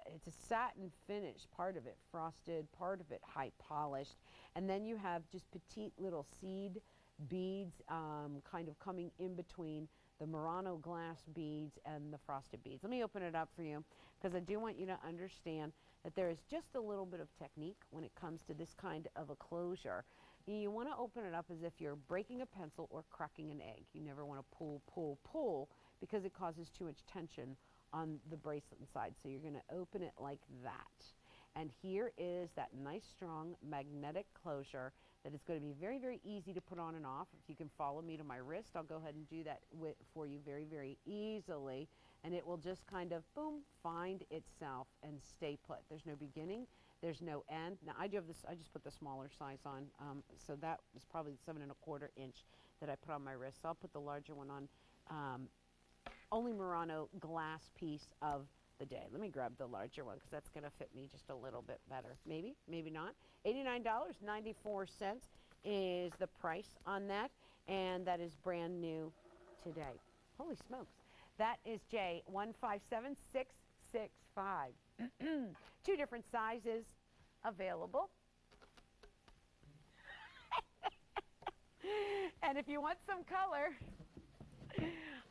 it's a satin finish, part of it frosted, part of it high polished. And then you have just petite little seed beads kind of coming in between the Murano glass beads and the frosted beads. Let me open it up for you because I do want you to understand that there is just a little bit of technique when it comes to this kind of a closure. You want to open it up as if you're breaking a pencil or cracking an egg. You never want to pull, pull, pull because it causes too much tension on the bracelet inside. So you're going to open it like that. And here is that nice, strong magnetic closure that is going to be very, very easy to put on and off. If you can follow me to my wrist, I'll go ahead and do that for you very, very easily. And it will just kind of, boom, find itself and stay put. There's no beginning. There's no end. Now, I do have this, I just put the smaller size on. So that was probably the 7 1/4 inch that I put on my wrist. So I'll put the larger one on. Only Murano glass piece of the day. Let me grab the larger one because that's going to fit me just a little bit better. Maybe, maybe not. $89.94 is the price on that, and that is brand new today. Holy smokes. That is J157665. 2 different sizes available. And if you want some color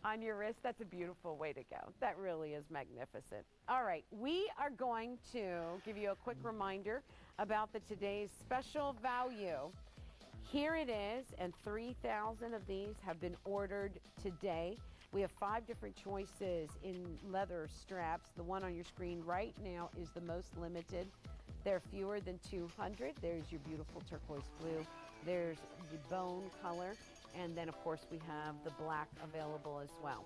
on your wrist, that's a beautiful way to go. That really is magnificent. All right, we are going to give you a quick reminder about today's special value. Here it is, and 3,000 of these have been ordered today. We have 5 different choices in leather straps. The one on your screen right now is the most limited. There are fewer than 200. There's your beautiful turquoise blue. There's the bone color. And then, of course, we have the black available as well.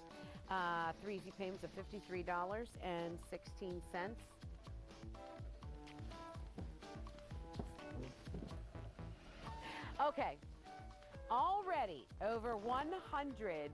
3 easy payments of $53.16. Okay, already over 100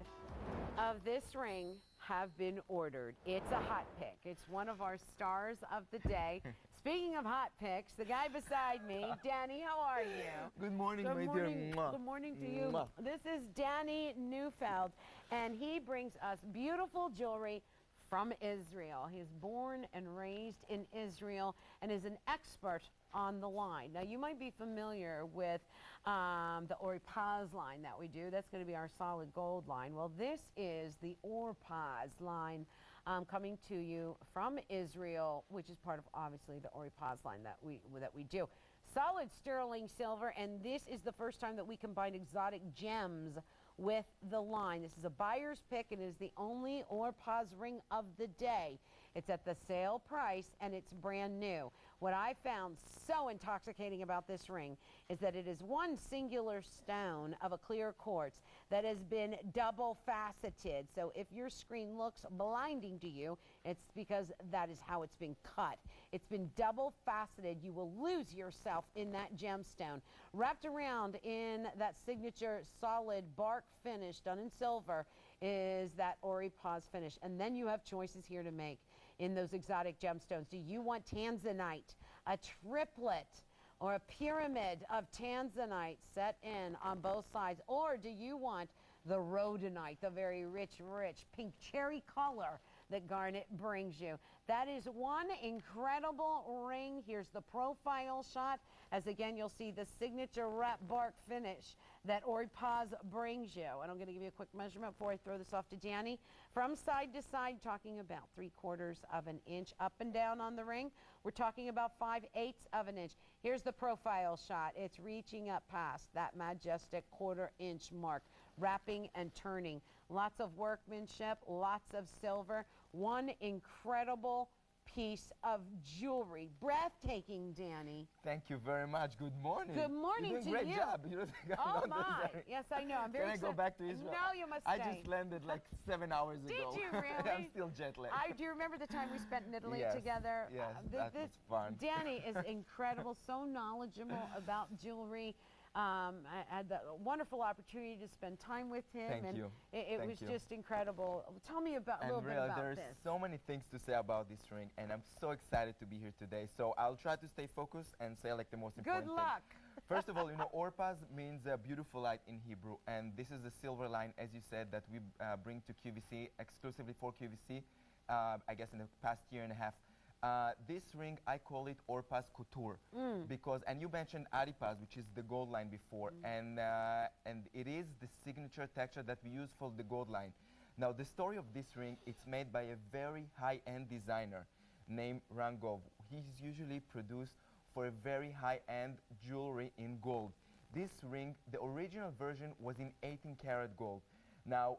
of this ring have been ordered. It's a hot pick. It's one of our stars of the day. Speaking of hot picks, the guy beside me, Danny, how are you? Good morning, Good my morning. dear. Mwah. Good morning to you. Mwah. This is Danny Neufeld, and he brings us beautiful jewelry from Israel. He is born and raised in Israel and is an expert on the line. Now, you might be familiar with the Oripaz line that we do. That's going to be our solid gold line. Well, this is the Oripaz line coming to you from Israel, which is part of, obviously, the Oripaz line that we do. Solid sterling silver, and this is the first time that we combine exotic gems with the line. This is a buyer's pick. It is the only Oripaz ring of the day. It's at the sale price, and it's brand new. What I found so intoxicating about this ring is that it is one singular stone of a clear quartz that has been double faceted. So if your screen looks blinding to you, it's because that is how it's been cut. It's been double faceted. You will lose yourself in that gemstone. Wrapped around in that signature solid bark finish done in silver is that Oripaz finish. And then you have choices here to make in those exotic gemstones. Do you want tanzanite, a triplet, or a pyramid of tanzanite set in on both sides? Or do you want the rhodonite, the very rich pink cherry color that garnet brings you? That is one incredible ring. Here's the profile shot, as again you'll see the signature wrap bark finish that Oripaz brings you. And I'm going to give you a quick measurement before I throw this off to Danny. From side to side, talking about 3/4 of an inch up and down on the ring. We're talking about 5/8 of an inch. Here's the profile shot. It's reaching up past that majestic 1/4 inch mark, wrapping and turning. Lots of workmanship, lots of silver. One incredible piece of jewelry. Breathtaking, Danny. Thank you very much. Good morning. Good morning You're to doing you. great job. You don't think I'm Oh not my! deserving. Yes, I know. I'm very Can I excited. go back to Israel? No, you must I stay. just landed like 7 hours Did ago. you really? I'm still jet lagged. I do remember the time we spent in Italy Yes, together. yes, that was fun. Danny is incredible, so knowledgeable about jewelry. I had the wonderful opportunity to spend time with him, Thank and you. it Thank was you. just incredible. Tell me about a And little bit really, about there's this. so many things to say about this ring, and I'm so excited to be here today. So I'll try to stay focused and say like the most important Good luck. thing. First of all, Oripaz means beautiful light in Hebrew, and this is the silver line, as you said, that we bring to QVC, exclusively for QVC, I guess in the past year and a half. This ring, I call it Oripaz Couture, because, and you mentioned Aripaz, which is the gold line before, and it is the signature texture that we use for the gold line. Now, the story of this ring, it's made by a very high-end designer named Rangov. He's usually produced for a very high-end jewelry in gold. This ring, the original version was in 18-karat gold. Now,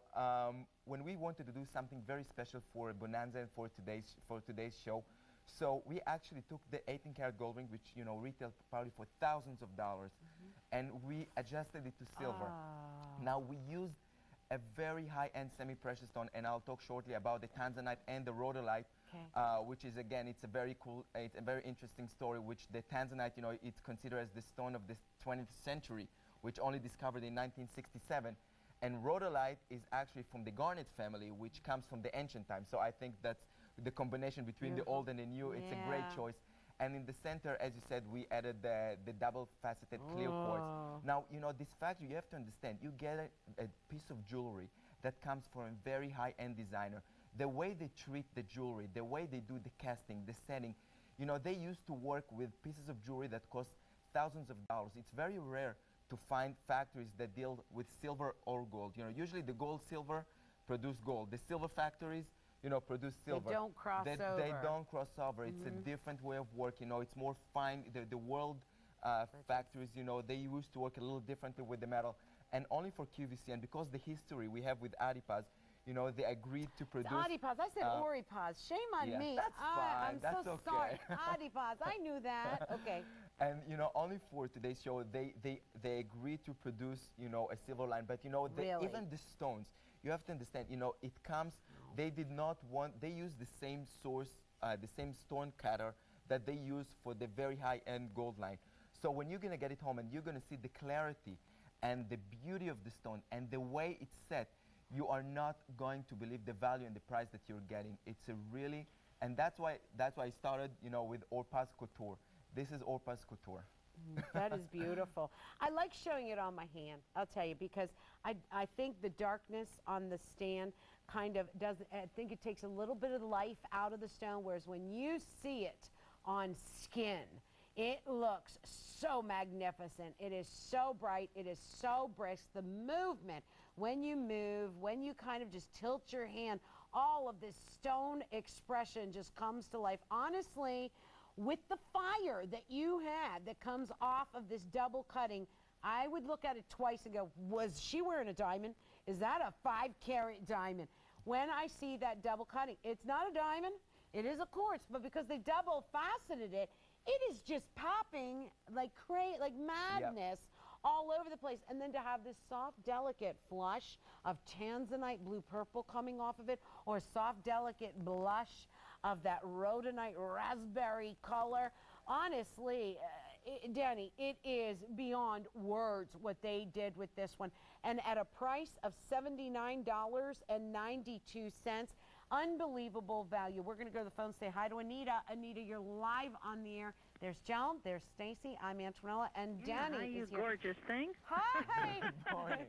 when we wanted to do something very special for Bonanza and for today's show, so we actually took the 18-karat gold ring, which retailed probably for thousands of dollars, and we adjusted it to silver. Now we used a very high-end semi-precious stone, and I'll talk shortly about the tanzanite and the rhodolite, which is again, it's a very cool, it's a very interesting story. Which the tanzanite, it's considered as the stone of the 20th century, which only discovered in 1967. And rhodolite is actually from the garnet family, which comes from the ancient times. So I think that's the combination between the old and the new. It's a great choice. And in the center, as you said, we added the double-faceted clear quartz. Now, this factory, you have to understand, you get a piece of jewelry that comes from a very high-end designer. The way they treat the jewelry, the way they do the casting, the setting, they used to work with pieces of jewelry that cost thousands of dollars. It's very rare to find factories that deal with silver or gold. Usually the gold, silver produce gold. The silver factories, produce silver. They don't cross over. They don't cross over. It's a different way of work. It's more fine. The world factories, they used to work a little differently with the metal, and only for QVC. And because the history we have with Aripaz, they agreed to produce. It's Adipaz. I said Oripaz. Shame on yeah, me. that's fine. I'm That's so okay. sorry. Adipaz. I knew that. Okay. And only for today's show, they agreed to produce, a silver line. But Really? even the stones, you have to understand, it comes They did not want, they used the same source, the same stone cutter that they use for the very high-end gold line. So when you're gonna get it home and you're gonna see the clarity and the beauty of the stone and the way it's set, you are not going to believe the value and the price that you're getting. It's a really, and that's why I started, you know, with Orpaz Couture. This is Orpaz Couture. That is beautiful. I like showing it on my hand, I'll tell you, because I think the darkness on the stand kind of does, I think it takes a little bit of life out of the stone, whereas when you see it on skin, it looks so magnificent. It is so bright. It is so brisk. The movement, when you move, when you kind of just tilt your hand, all of this stone expression just comes to life. Honestly, with the fire that you had that comes off of this double cutting, I would look at it twice and go, was she wearing a diamond? Is that a 5-carat diamond? When I see that double cutting, it's not a diamond, it is a quartz, but because they double faceted it, it is just popping like madness all over the place. And then to have this soft, delicate flush of tanzanite blue purple coming off of it, or soft, delicate blush of that rhodonite raspberry color. Honestly, Danny, it is beyond words what they did with this one. And at a price of $79.92, unbelievable value. We're going to go to the phone and say hi to Anita. Anita, you're live on the air. There's Joan, there's Staci, I'm Antonella, and Danny hi, you is here. gorgeous thing. Hi! Good morning.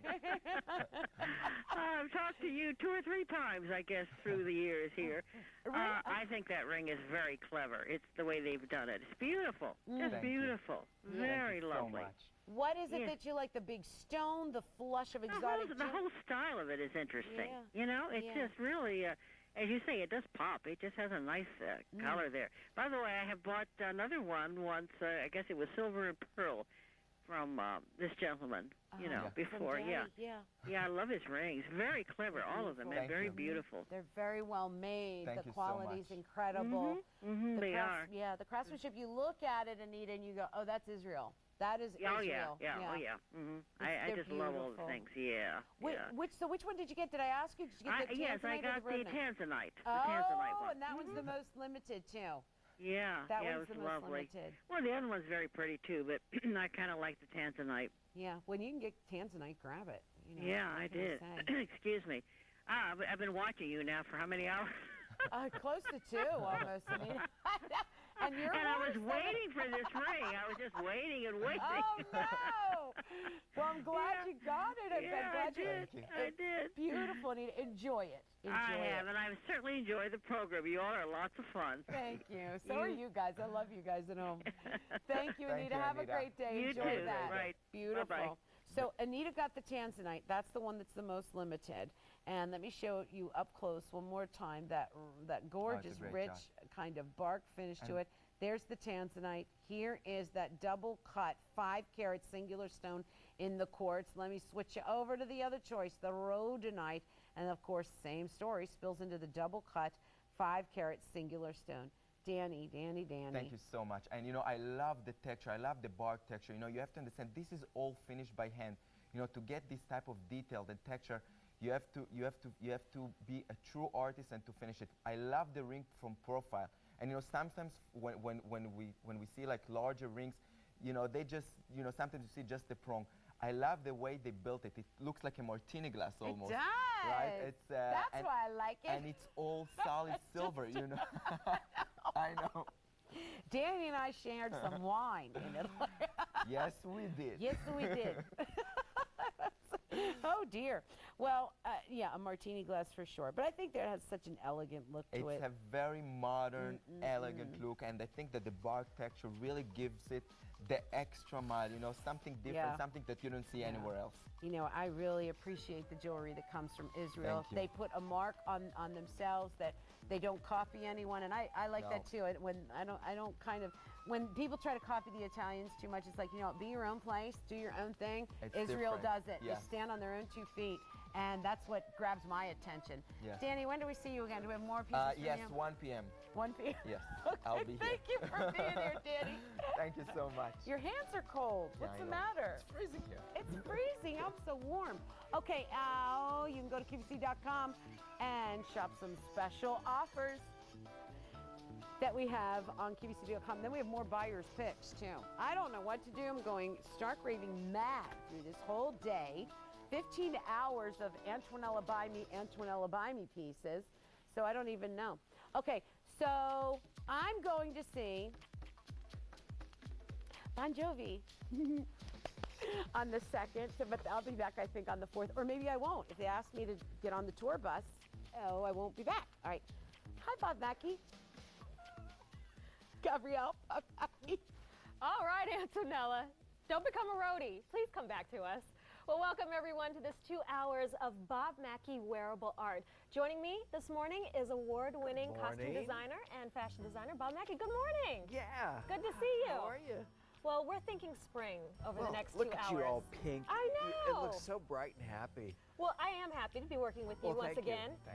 I've talked to you 2 or 3 times, I guess, through the years here. I think that ring is very clever. It's the way they've done it. It's beautiful. Just Thank beautiful. you. Very Thank you lovely. so much. What is it that you like? The big stone, the flush of exotic The whole style of it is interesting. Yeah. You know, it's Yeah. just really, as you say, it does pop. It just has a nice color there. By the way, I have bought another one once. I guess it was silver and pearl from this gentleman, you know, before. From Yeah. Danny, Yeah, I love his rings. Very clever, all of them, and Thank very you. beautiful. They're very well made. Thank the you so quality's much. incredible. Mm-hmm, they are. Yeah, the craftsmanship. You look at it, Anita, and you go, "Oh, that's Israel. That is Oh, yeah, Israel." yeah, oh, yeah. Mm-hmm. I They're just love all the beautiful. things. Yeah, yeah. Which one did you get? Did I ask you? Did you get the Yes, I tanzanite or got the rhodonite? tanzanite. The Oh, tanzanite one. and that one's the most limited too. Yeah, That yeah, one's it the was most lovely. limited. Well, the other one's very pretty too, but I kind of like the tanzanite. Yeah, when you can get tanzanite, grab it. You know, Yeah, what I can did. say? Excuse me. I've been watching you now for how many hours? Close to 2 almost, Anita. And you're And I was worse than- waiting for this ring. I was just waiting and waiting. Oh no! Well, I'm glad you got it. I'm Yeah, I glad you. did. Thank you. I did. Beautiful, Anita. Enjoy it. Enjoy I it. have, and I've certainly enjoyed the program. You all are lots of fun. Thank you. So are you guys. I love you guys at home. Thank you, Thank Anita. you, Have Anita. a great day. You Enjoy too. that. Right. Beautiful. Bye-bye. So Anita got the tanzanite. That's the one that's the most limited. And let me show you up close one more time that gorgeous, great rich job. kind of bark finish to And- it. There's the tanzanite. Here is that double cut 5-carat singular stone in the quartz. Let me switch you over to the other choice, the rhodonite. And of course, same story, spills into the double cut 5-carat singular stone. Danny. Thank you so much. And you know, I love the texture. I love the bark texture. You know, you have to understand this is all finished by hand. You know, to get this type of detail, the texture, you have to be a true artist and to finish it. I love the ring from profile. And you know, sometimes when we see like larger rings, you know, they just, you know, sometimes you see just the prong. I love the way they built it. It looks like a martini glass almost. It does. Right? It's That's why I like it. and it's all solid silver, you know. I know. Danny and I shared some wine in it. Yes, we did. Yes, we did. Oh dear. Well, yeah, a martini glass for sure. But I think that has such an elegant look to It's it. a very modern, elegant look, and I think that the bark texture really gives it the extra mile, you know, something different, Yeah. something that you don't see anywhere else. You know, I really appreciate the jewelry that comes from Israel. Thank you. They put a mark on themselves that they don't copy anyone, and I like that too. When I don't kind of, when people try to copy the Italians too much, it's like, you know, be your own place, do your own thing. It's Israel different. does it. Yeah. They stand on their own 2 feet, and that's what grabs my attention. Yeah. Danny, when do we see you again? Do we have more pieces from Yes, you? 1 p.m. 1 p.m. Yes, Okay, I'll be here. thank you for being here, Danny. Thank you so much. Your hands are cold. Yeah, What's I the know. matter? It's freezing here. It's freezing. freezing. I'm so warm. Okay, you can go to QVC.com and shop some special offers that we have on QVC.com. Then we have more buyer's picks, too. I don't know what to do. I'm going stark raving mad through this whole day. 15 hours of Antonella buy me pieces. So I don't even know. Okay, so I'm going to see Bon Jovi on the 2nd, but I'll be back, I think, on the 4th. Or maybe I won't. If they ask me to get on the tour bus, I won't be back. All right. Hi, Bob Mackie. Gabrielle, Bob Mackie. All right, Antonella. Don't become a roadie. Please come back to us. Well, welcome everyone to this 2 hours of Bob Mackie wearable art. Joining me this morning is award-winning costume designer and fashion designer Bob Mackie. Good morning. Yeah. Good to see you. How are you? Well, we're thinking spring over the next 2 hours. Look at you all pink. I know. It looks so bright and happy. Well, I am happy to be working with you once thank you. again. Thank